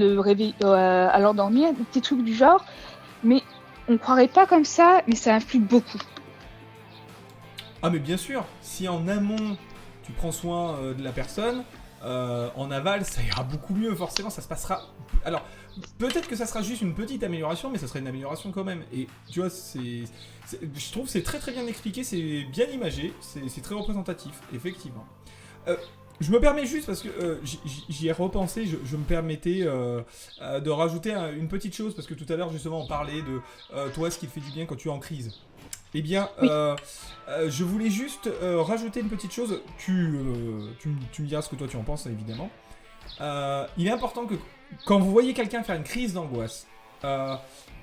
l'endormir, des petits trucs du genre. Mais on ne croirait pas comme ça, mais ça influe beaucoup. Ah mais bien sûr, si en amont tu prends soin de la personne, en aval ça ira beaucoup mieux, forcément ça se passera... Alors peut-être que ça sera juste une petite amélioration, mais ça serait une amélioration quand même. Et tu vois, je trouve que c'est très très bien expliqué, c'est bien imagé, c'est très représentatif, effectivement. Je me permets juste, parce que j'y ai repensé, je me permettais de rajouter une petite chose, parce que tout à l'heure justement on parlait de toi ce qui te fait du bien quand tu es en crise. Eh bien, Oui. je voulais juste rajouter une petite chose. Tu me diras ce que toi tu en penses, évidemment. Il est important que quand vous voyez quelqu'un faire une crise d'angoisse,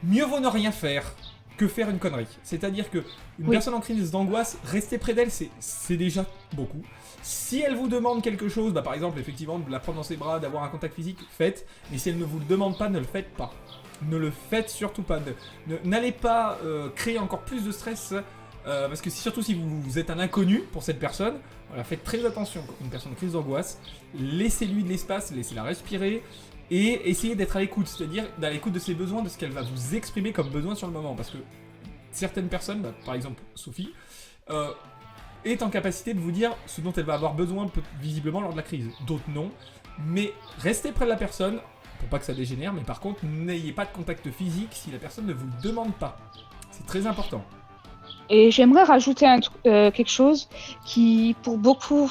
mieux vaut ne rien faire que faire une connerie. C'est-à-dire que une personne en crise d'angoisse, rester près d'elle, c'est déjà beaucoup. Si elle vous demande quelque chose, bah par exemple, effectivement, de la prendre dans ses bras, d'avoir un contact physique, faites. Mais si elle ne vous le demande pas, ne le faites pas. Ne le faites surtout pas. N'allez pas créer encore plus de stress, parce que surtout si vous êtes un inconnu pour cette personne, voilà, faites très attention. Une personne en crise d'angoisse, laissez-lui de l'espace, laissez-la respirer, et essayez d'être à l'écoute, c'est-à-dire à l'écoute de ses besoins, de ce qu'elle va vous exprimer comme besoin sur le moment. Parce que certaines personnes, bah, par exemple Sophie, est en capacité de vous dire ce dont elle va avoir besoin visiblement lors de la crise. D'autres non, mais restez près de la personne, pour pas que ça dégénère, mais par contre, n'ayez pas de contact physique si la personne ne vous le demande pas. C'est très important. Et j'aimerais rajouter quelque chose qui, pour beaucoup,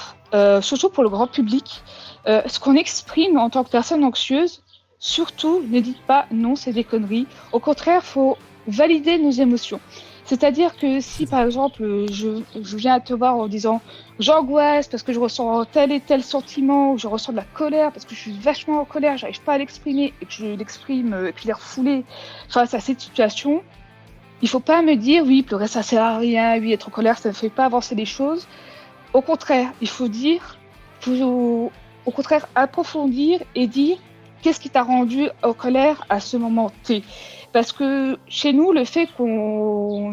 surtout pour le grand public, ce qu'on exprime en tant que personne anxieuse, surtout ne dites pas non, c'est des conneries. Au contraire, il faut valider nos émotions. C'est-à-dire que si, par exemple, je viens te voir en disant j'angoisse parce que je ressens tel et tel sentiment, ou je ressens de la colère parce que je suis vachement en colère, j'arrive pas à l'exprimer, et que je l'exprime et puis l'air foulé face à cette situation, il faut pas me dire oui, pleurer ça sert à rien, oui, être en colère ça ne fait pas avancer les choses. Au contraire, il faut au contraire approfondir et dire qu'est-ce qui t'a rendu en colère à ce moment T. Parce que chez nous, le fait qu'on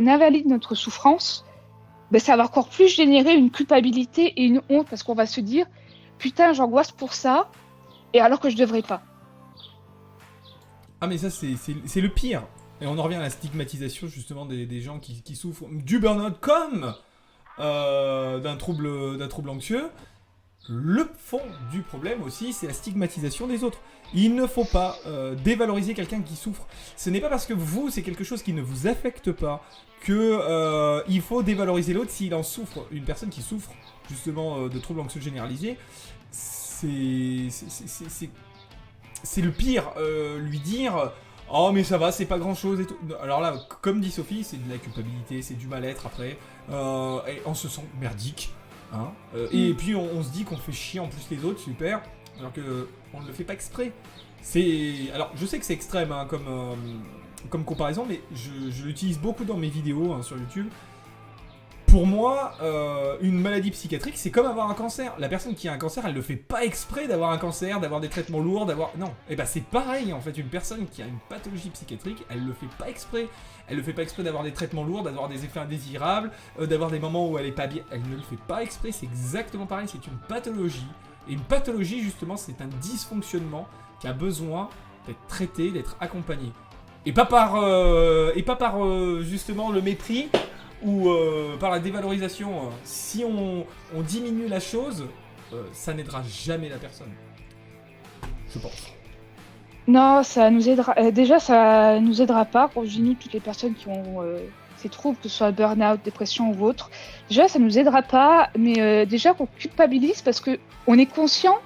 invalide notre souffrance, ben, ça va encore plus générer une culpabilité et une honte, parce qu'on va se dire putain, j'angoisse pour ça, et alors que je devrais pas. Ah mais ça c'est le pire. Et on en revient à la stigmatisation justement des gens qui souffrent du burn-out comme d'un trouble anxieux. Le fond du problème aussi, c'est la stigmatisation des autres. Il ne faut pas dévaloriser quelqu'un qui souffre. Ce n'est pas parce que vous, c'est quelque chose qui ne vous affecte pas que il faut dévaloriser l'autre s'il en souffre. Une personne qui souffre justement de troubles anxieux généralisés, c'est le pire. Lui dire oh mais ça va, c'est pas grand chose et tout. Alors là, comme dit Sophie, c'est de la culpabilité, c'est du mal-être après. Et on se sent merdique. Hein, et puis on se dit qu'on fait chier en plus les autres, super, alors que on ne le fait pas exprès. Alors je sais que c'est extrême hein, comme comparaison, mais je l'utilise beaucoup dans mes vidéos hein, sur YouTube. Pour moi, une maladie psychiatrique, c'est comme avoir un cancer. La personne qui a un cancer, elle ne fait pas exprès d'avoir un cancer, d'avoir des traitements lourds, non. Et ben c'est pareil en fait. Une personne qui a une pathologie psychiatrique, elle ne le fait pas exprès. Elle ne fait pas exprès d'avoir des traitements lourds, d'avoir des effets indésirables, d'avoir des moments où elle est pas bien. Elle ne le fait pas exprès. C'est exactement pareil. C'est une pathologie. Et une pathologie, justement, c'est un dysfonctionnement qui a besoin d'être traité, d'être accompagné. Et pas par justement le mépris. Ou par la dévalorisation, si on diminue la chose, ça n'aidera jamais la personne. Je pense. Non, ça nous aidera. Déjà, ça nous aidera pas. Quand je dis nous, toutes les personnes qui ont ces troubles, que ce soit burn-out, dépression ou autre, déjà, ça nous aidera pas. Mais déjà, qu'on culpabilise parce que on est conscient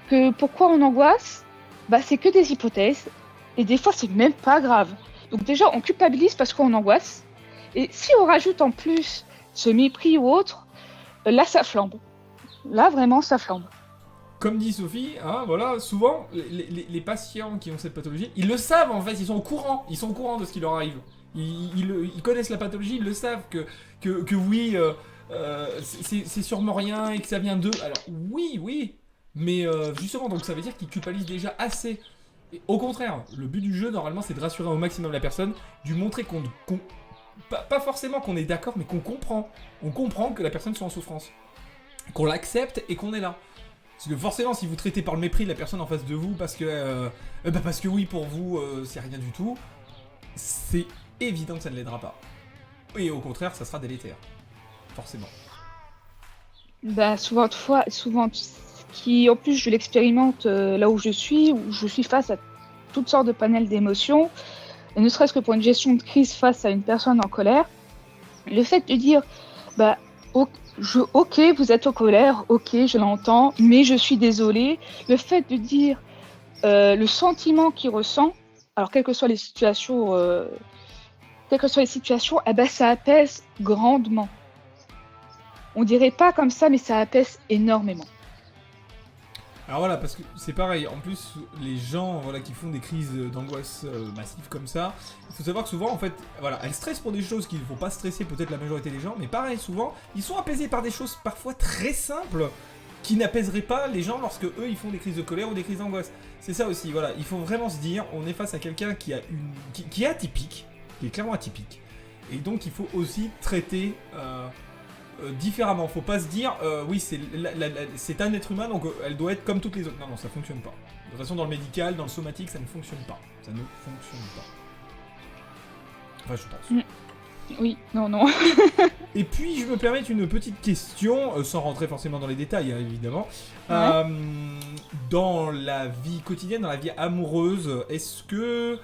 que pourquoi on angoisse, bah, c'est que des hypothèses. Et des fois, c'est même pas grave. Donc déjà, on culpabilise parce qu'on angoisse. Et si on rajoute en plus ce mépris ou autre, là, ça flambe. Là, vraiment, ça flambe. Comme dit Sophie, hein, voilà, souvent, les patients qui ont cette pathologie, ils le savent en fait, ils sont au courant de ce qui leur arrive. Ils connaissent la pathologie, ils le savent que oui, c'est sûrement rien et que ça vient d'eux. Alors oui, mais justement, donc ça veut dire qu'ils culpabilisent déjà assez. Et au contraire, le but du jeu, normalement, c'est de rassurer au maximum la personne, de lui montrer pas forcément qu'on est d'accord, mais qu'on comprend. On comprend que la personne soit en souffrance. Qu'on l'accepte et qu'on est là. Parce que forcément, si vous traitez par le mépris la personne en face de vous, parce que oui, pour vous, c'est rien du tout, c'est évident que ça ne l'aidera pas. Et au contraire, ça sera délétère. Forcément. Bah, souvent, ce qui, en plus, je l'expérimente là où je suis face à toutes sortes de panels d'émotions, et ne serait-ce que pour une gestion de crise face à une personne en colère, le fait de dire, bah, ok, vous êtes en colère, ok, je l'entends, mais je suis désolée. Le fait de dire le sentiment qu'il ressent, alors quelles que soient les situations, eh ben, ça apaise grandement. On dirait pas comme ça, mais ça apaise énormément. Alors voilà, parce que c'est pareil, en plus, les gens voilà, qui font des crises d'angoisse massives comme ça, il faut savoir que souvent, en fait, voilà, elles stressent pour des choses qu'il ne faut pas stresser, peut-être la majorité des gens, mais pareil, souvent, ils sont apaisés par des choses parfois très simples qui n'apaiseraient pas les gens lorsque eux, ils font des crises de colère ou des crises d'angoisse. C'est ça aussi, voilà, il faut vraiment se dire, on est face à quelqu'un qui est atypique, qui est clairement atypique, et donc il faut aussi traiter... différemment. Faut pas se dire, oui, c'est un être humain, donc elle doit être comme toutes les autres. Non, ça fonctionne pas. De toute façon, dans le médical, dans le somatique, ça ne fonctionne pas. Ça ne fonctionne pas. Enfin, je pense. Oui, non. Et puis, je me permets une petite question, sans rentrer forcément dans les détails, hein, évidemment. Ouais. Dans la vie quotidienne, dans la vie amoureuse, est-ce que...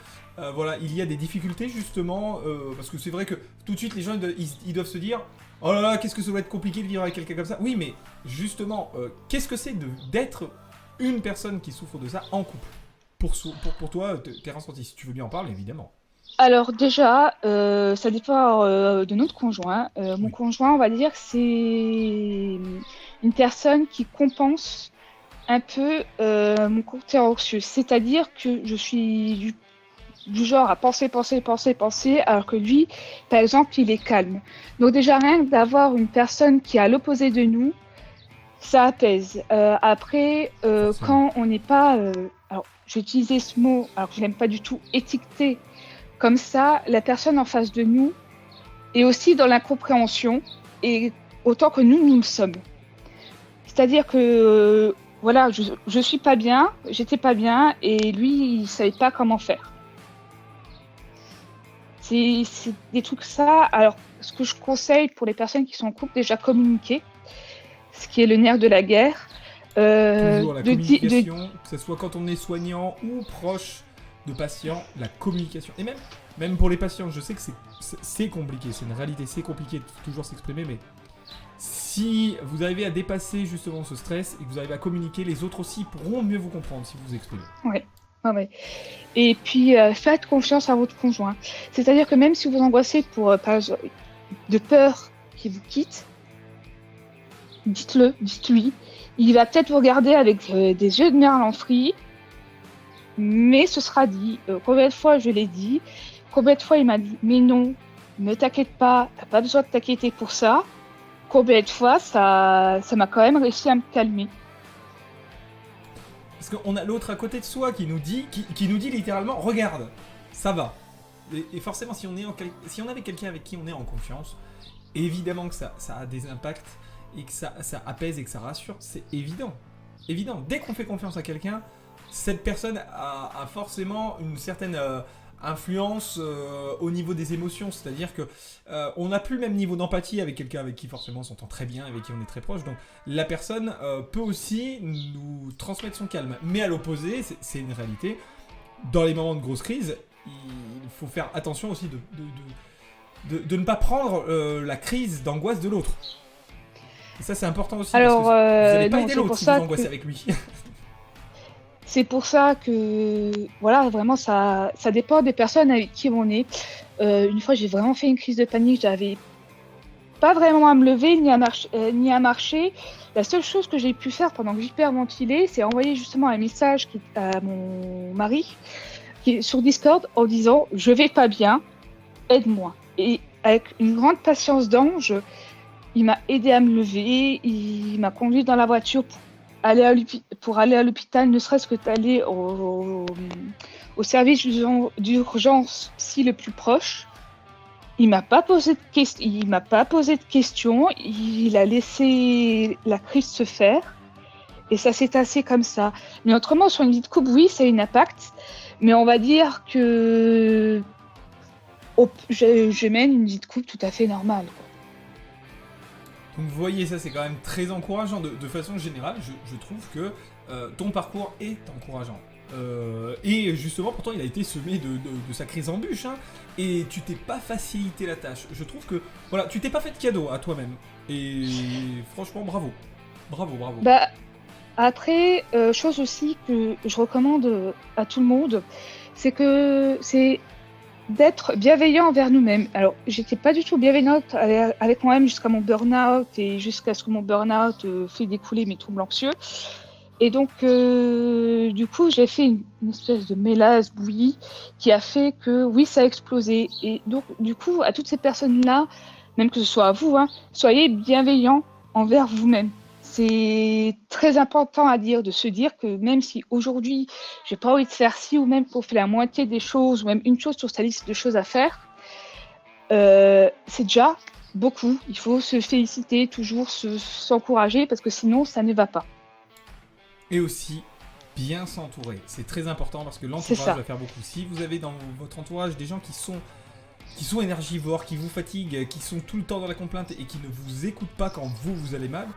voilà, il y a des difficultés justement, parce que c'est vrai que tout de suite les gens ils doivent se dire oh là là, qu'est-ce que ça va être compliqué de vivre avec quelqu'un comme ça. Oui, mais justement, qu'est-ce que c'est d'être une personne qui souffre de ça en couple pour toi, tes ressentis, si tu veux bien en parler, évidemment. Alors déjà, ça dépend de notre conjoint. Mon Oui. conjoint, on va dire que c'est une personne qui compense un peu mon côté anxieux. C'est-à-dire que je suis du genre à penser, alors que lui, par exemple, il est calme. Donc déjà, rien que d'avoir une personne qui est à l'opposé de nous, ça apaise. Après, Forcément. quand on n'est pas... alors, j'ai utilisé ce mot, alors que je l'aime pas du tout, étiqueté. Comme ça, la personne en face de nous est aussi dans l'incompréhension, et autant que nous le sommes. C'est-à-dire que, voilà, je suis pas bien, j'étais pas bien, et lui, il savait pas comment faire. C'est des trucs ça. Alors, ce que je conseille pour les personnes qui sont en couple, déjà communiquer, ce qui est le nerf de la guerre. Toujours la communication, que ce soit quand on est soignant ou proche de patients, la communication. Et même pour les patients, je sais que c'est compliqué, c'est une réalité, c'est compliqué de toujours s'exprimer, mais si vous arrivez à dépasser justement ce stress et que vous arrivez à communiquer, les autres aussi pourront mieux vous comprendre si vous vous exprimez. Ouais. Ouais. Et puis, faites confiance à votre conjoint. C'est-à-dire que même si vous angoissez par exemple, de peur qu'il vous quitte, dites-lui. Il va peut-être vous regarder avec des yeux de merlanfrie, mais ce sera dit. Combien de fois je l'ai dit, combien de fois il m'a dit, mais non, ne t'inquiète pas, t'as pas besoin de t'inquiéter pour ça. Combien de fois ça m'a quand même réussi à me calmer. Parce qu'on a l'autre à côté de soi qui nous dit littéralement, regarde, ça va. Et forcément, si on est avec quelqu'un avec qui on est en confiance, évidemment que ça a des impacts et que ça apaise et que ça rassure, c'est évident. Évident. Dès qu'on fait confiance à quelqu'un, cette personne a forcément une certaine influence au niveau des émotions. C'est-à-dire que on n'a plus le même niveau d'empathie avec quelqu'un avec qui forcément on s'entend très bien, avec qui on est très proche. Donc la personne peut aussi nous transmettre son calme. Mais à l'opposé, c'est une réalité. dans les moments de grosse crise, il faut faire attention aussi de ne pas prendre la crise d'angoisse de l'autre. Et ça, c'est important aussi, Alors, parce que vous n'allez pas non, aider c'est l'autre pour si vous ça angoissez que avec lui. c'est pour ça que voilà, vraiment ça dépend des personnes avec qui on est. Une fois, j'ai vraiment fait une crise de panique. J'avais pas vraiment à me lever ni à marcher. La seule chose que j'ai pu faire pendant que j'hyperventilais, c'est envoyer justement un message à mon mari qui est sur Discord en disant je vais pas bien, aide-moi. Et avec une grande patience d'ange, il m'a aidé à me lever, il m'a conduit dans la voiture pour aller à l'hôpital, ne serait-ce que d'aller au service d'urgence psy le plus proche. Il m'a pas posé de questions, il a laissé la crise se faire et ça s'est tassé comme ça. Mais autrement, sur une vie de couple, oui, ça a un impact, mais on va dire que je mène une vie de couple tout à fait normale. Donc vous voyez, ça c'est quand même très encourageant. De façon générale, je trouve que ton parcours est encourageant. Et justement, pourtant, il a été semé de sacrées embûches, hein, et tu t'es pas facilité la tâche. Je trouve que, voilà, tu t'es pas fait de cadeau à toi-même. Et franchement, bravo. Bravo. Bah, après, chose aussi que je recommande à tout le monde, c'est d'être bienveillant envers nous-mêmes. Alors, j'étais pas du tout bienveillante avec moi-même jusqu'à mon burn-out et jusqu'à ce que mon burn-out fait découler mes troubles anxieux. Et donc, du coup, j'ai fait une espèce de mélasse bouillie qui a fait que, oui, ça a explosé. Et donc, du coup, à toutes ces personnes-là, même que ce soit à vous, hein, soyez bienveillants envers vous-même. C'est très important à dire, de se dire que même si aujourd'hui, j'ai pas envie de faire ci ou même pour faire la moitié des choses ou même une chose sur sa liste de choses à faire, c'est déjà beaucoup. Il faut se féliciter, toujours s'encourager parce que sinon, ça ne va pas. Et aussi, bien s'entourer. C'est très important parce que l'entourage va faire beaucoup. Si vous avez dans votre entourage des gens qui sont énergivores, qui vous fatiguent, qui sont tout le temps dans la complainte et qui ne vous écoutent pas quand vous allez mal,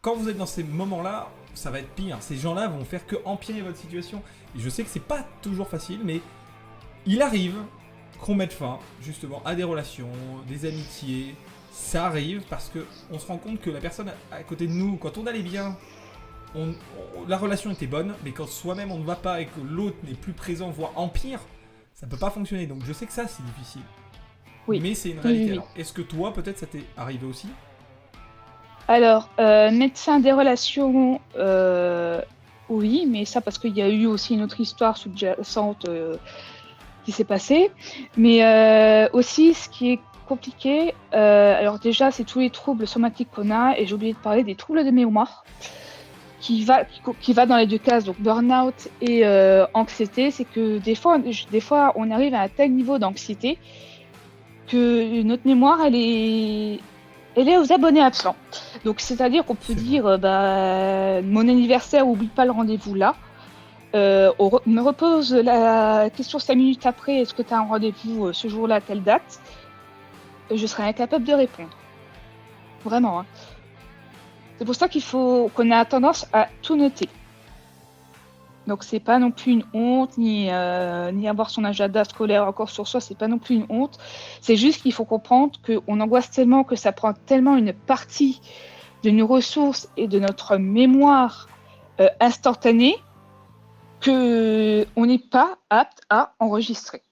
quand vous êtes dans ces moments-là, ça va être pire. Ces gens-là vont faire que empirer votre situation. Et je sais que c'est pas toujours facile, mais il arrive qu'on mette fin, justement, à des relations, des amitiés. Ça arrive parce qu'on se rend compte que la personne à côté de nous, quand on allait bien, la relation était bonne, mais quand soi-même on ne va pas et que l'autre n'est plus présent, voire empire, ça peut pas fonctionner. Donc je sais que ça, c'est difficile. Oui. Mais c'est une réalité. Oui. Alors, est-ce que toi, peut-être, ça t'est arrivé aussi ? Alors, médecin des relations, oui, mais ça parce qu'il y a eu aussi une autre histoire sous-jacente qui s'est passée. Mais aussi, ce qui est compliqué, alors déjà, c'est tous les troubles somatiques qu'on a, et j'ai oublié de parler des troubles de mémoire, qui va dans les deux cases, donc burn-out et anxiété. C'est que des fois, on arrive à un tel niveau d'anxiété que notre mémoire, elle est aux abonnés absents. Donc, c'est-à-dire qu'on peut dire, mon anniversaire, oublie pas le rendez-vous là. On me repose la question 5 minutes après, est-ce que tu as un rendez-vous ce jour-là, à telle date ? Je serais incapable de répondre. Vraiment. Hein. C'est pour ça qu'on a tendance à tout noter. Donc, c'est pas non plus une honte, ni avoir son agenda scolaire encore sur soi, c'est pas non plus une honte. C'est juste qu'il faut comprendre qu'on angoisse tellement, que ça prend tellement une partie de nos ressources et de notre mémoire instantanée qu'on n'est pas apte à enregistrer.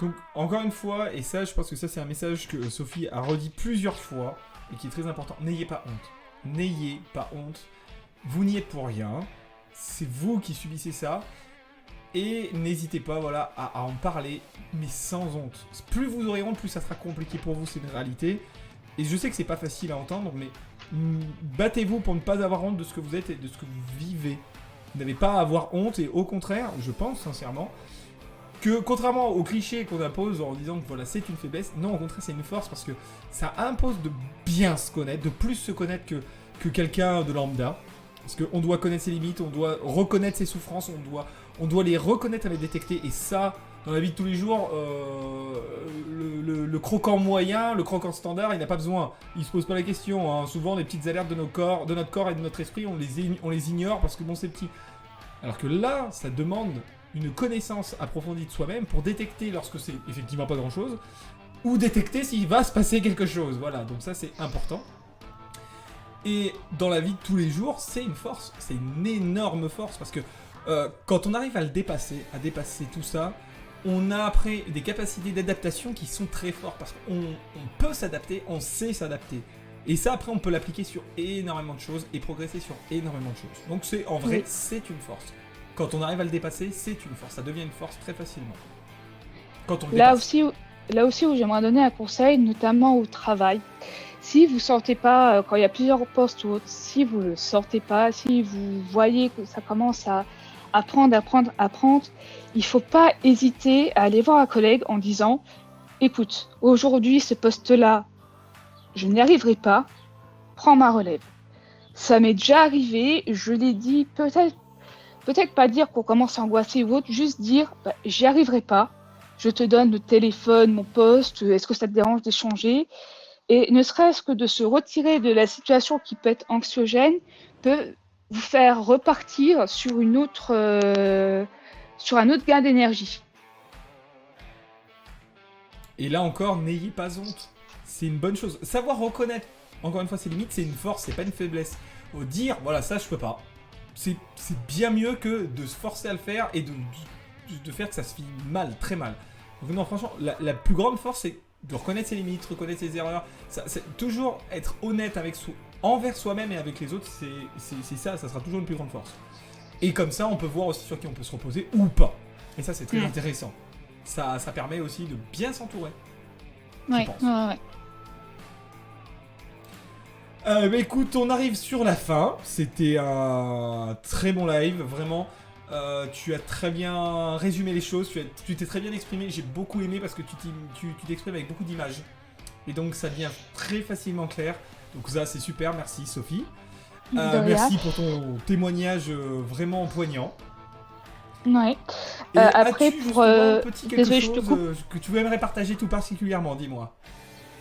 Donc, encore une fois, et ça, je pense que ça, c'est un message que Sophie a redit plusieurs fois et qui est très important. N'ayez pas honte. N'ayez pas honte. Vous n'y êtes pour rien. C'est vous qui subissez ça. Et n'hésitez pas, voilà, à en parler, mais sans honte. Plus vous aurez honte, plus ça sera compliqué pour vous, c'est une réalité. Et je sais que c'est pas facile à entendre, mais battez-vous pour ne pas avoir honte de ce que vous êtes et de ce que vous vivez. Vous n'avez pas à avoir honte, et au contraire, je pense sincèrement, que contrairement aux clichés qu'on impose en disant que voilà, c'est une faiblesse, non, au contraire, c'est une force parce que ça impose de bien se connaître, de plus se connaître que quelqu'un de lambda. Parce qu'on doit connaître ses limites, on doit reconnaître ses souffrances, on doit les reconnaître et les détecter. Et ça, dans la vie de tous les jours, le croquant moyen, le croquant standard, il n'a pas besoin. Il se pose pas la question. Hein. Souvent, les petites alertes de notre corps et de notre esprit, on les ignore parce que bon, c'est petit. Alors que là, ça demande une connaissance approfondie de soi-même pour détecter lorsque c'est effectivement pas grand-chose, ou détecter s'il va se passer quelque chose. Voilà, donc ça c'est important. Et dans la vie de tous les jours, c'est une force, c'est une énorme force, parce que quand on arrive à le dépasser, à dépasser tout ça, on a après des capacités d'adaptation qui sont très fortes, parce qu'on peut s'adapter, on sait s'adapter. Et ça, après, on peut l'appliquer sur énormément de choses et progresser sur énormément de choses. Donc, en vrai, c'est une force. Quand on arrive à le dépasser, c'est une force. Ça devient une force très facilement. Quand on le dépasse. Là aussi où j'aimerais donner un conseil, notamment au travail. Si vous ne sentez pas, quand il y a plusieurs postes ou autres, si vous ne le sentez pas, si vous voyez que ça commence à apprendre, il ne faut pas hésiter à aller voir un collègue en disant « Écoute, aujourd'hui, ce poste-là, je n'y arriverai pas, prends ma relève. » Ça m'est déjà arrivé, je l'ai dit, peut-être pas dire qu'on commence à angoisser ou autre, juste dire bah, « J'y arriverai pas, je te donne le téléphone, mon poste, est-ce que ça te dérange d'échanger ?» Et ne serait-ce que de se retirer de la situation qui peut être anxiogène, peut vous faire repartir sur sur un autre gain d'énergie. Et là encore, n'ayez pas honte. C'est une bonne chose. Savoir reconnaître, encore une fois, ses limites, c'est une force, c'est pas une faiblesse. Dire, voilà, ça je peux pas. C'est bien mieux que de se forcer à le faire et de faire que ça se finit mal, très mal. Donc non, franchement, la plus grande force, c'est de reconnaître ses limites, reconnaître ses erreurs. C'est toujours être honnête envers soi-même et avec les autres, c'est ça sera toujours une plus grande force. Et comme ça, on peut voir aussi sur qui on peut se reposer ou pas. Et ça, c'est très intéressant. Ça permet aussi de bien s'entourer. Ouais. Bah écoute, on arrive sur la fin. C'était un très bon live, vraiment. Tu as très bien résumé les choses, tu t'es très bien exprimé. J'ai beaucoup aimé parce que tu t'exprimes avec beaucoup d'images. Et donc ça devient très facilement clair. Donc ça, c'est super. Merci Sophie. Merci pour ton témoignage vraiment poignant. Ouais. Et après, pour. Désolé, je te coupe. Que tu aimerais partager tout particulièrement, dis-moi.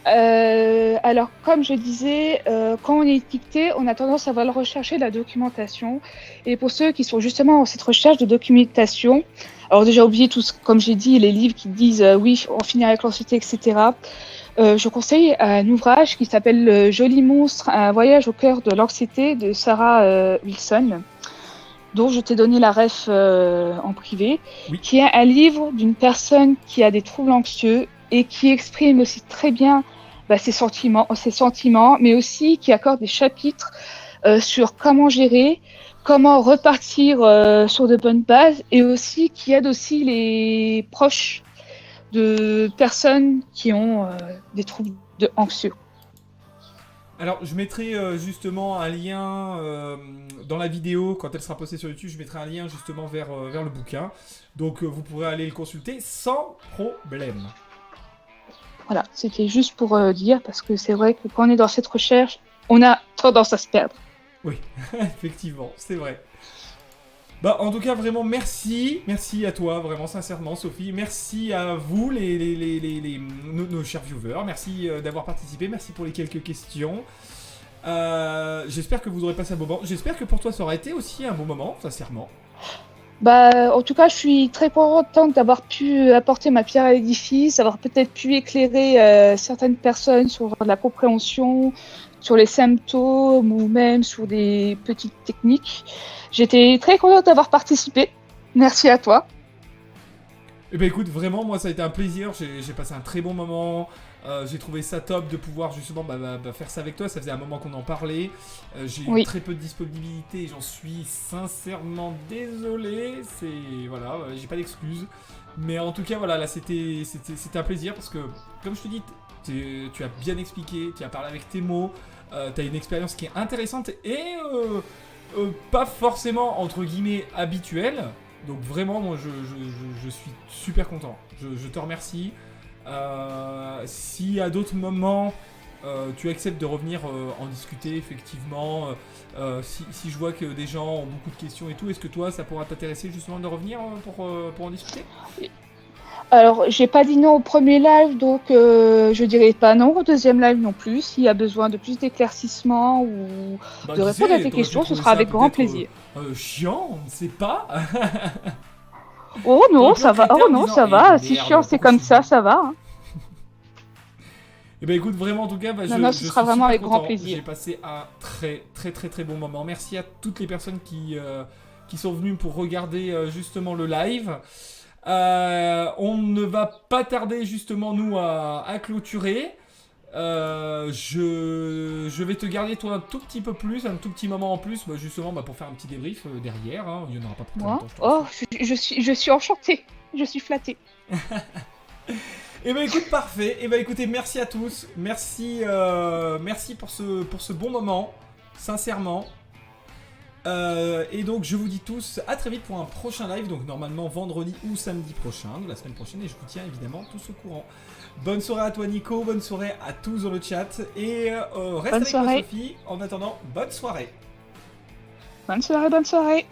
Alors, comme je disais, quand on est étiqueté, on a tendance à vouloir rechercher de la documentation. Et pour ceux qui sont justement dans cette recherche de documentation, alors déjà oubliez tout, comme j'ai dit, les livres qui disent oui, on finit avec l'anxiété, etc. Je conseille un ouvrage qui s'appelle Le Joli Monstre, un voyage au cœur de l'anxiété de Sarah Wilson, dont je t'ai donné la ref en privé, qui est un livre d'une personne qui a des troubles anxieux et qui exprime aussi très bien ses sentiments, mais aussi qui accorde des chapitres sur comment gérer, comment repartir sur de bonnes bases, et aussi qui aide aussi les proches de personnes qui ont des troubles anxieux. Alors, je mettrai justement un lien dans la vidéo, quand elle sera postée sur YouTube, je mettrai un lien justement vers le bouquin. Donc, vous pourrez aller le consulter sans problème. Voilà, c'était juste pour dire, parce que c'est vrai que quand on est dans cette recherche, on a tendance à se perdre. Oui, effectivement, c'est vrai. Bah, en tout cas, vraiment, merci à toi, vraiment, sincèrement, Sophie. Merci à vous, nos chers viewers. Merci d'avoir participé, merci pour les quelques questions. J'espère que vous aurez passé un bon moment. J'espère que pour toi, ça aura été aussi un bon moment, sincèrement. En tout cas, je suis très contente d'avoir pu apporter ma pierre à l'édifice, d'avoir peut-être pu éclairer certaines personnes sur la compréhension, sur les symptômes ou même sur des petites techniques. J'étais très contente d'avoir participé. Merci à toi. Eh ben écoute, vraiment, moi ça a été un plaisir. J'ai passé un très bon moment. J'ai trouvé ça top de pouvoir justement faire ça avec toi. Ça faisait un moment qu'on en parlait. J'ai eu très peu de disponibilité et j'en suis sincèrement désolé. Voilà, j'ai pas d'excuses. Mais en tout cas, voilà, là c'était un plaisir parce que, comme je te dis, tu as bien expliqué, tu as parlé avec tes mots, tu as une expérience qui est intéressante et pas forcément entre guillemets habituelle. Donc vraiment, moi je suis super content. Je te remercie. Si à d'autres moments tu acceptes de revenir en discuter, effectivement, si je vois que des gens ont beaucoup de questions et tout, est-ce que toi ça pourra t'intéresser justement de revenir pour en discuter ? Alors, j'ai pas dit non au premier live, donc je dirais pas non au deuxième live non plus. S'il y a besoin de plus d'éclaircissements ou Bah, de qui répondre à sait, tes t'aurais pu questions, ce trouver sera ça avec grand peut-être plaisir. chiant, on ne sait pas. Oh T'aurais non, pu ça va. regretter Oh en non, disant, ça eh va. Si merde, chiant, c'est pourquoi je comme suis venu. ça va. Hein. Eh ben écoute, vraiment en tout cas, Non, non, ce je sera suis vraiment super avec grand content. plaisir. J'ai passé un très bon moment. Merci à toutes les personnes qui sont venues pour regarder justement le live. On ne va pas tarder justement nous à clôturer. Je vais te garder toi un tout petit peu plus, un tout petit moment en plus, bah, justement pour faire un petit débrief derrière. Hein. Il n'y en aura pas pour très Moi, longtemps, je te oh, rassure. je suis enchantée. Je suis flattée. Eh ben écoute, parfait. Eh ben écoutez, merci à tous. Merci pour ce bon moment, sincèrement. Et donc je vous dis tous à très vite pour un prochain live, donc normalement vendredi ou samedi prochain, de la semaine prochaine, et je vous tiens évidemment tous au courant. Bonne soirée à toi Nico, bonne soirée à tous dans le chat, et reste Bonne avec moi soirée. Sophie. En attendant, bonne soirée. Bonne soirée, bonne soirée.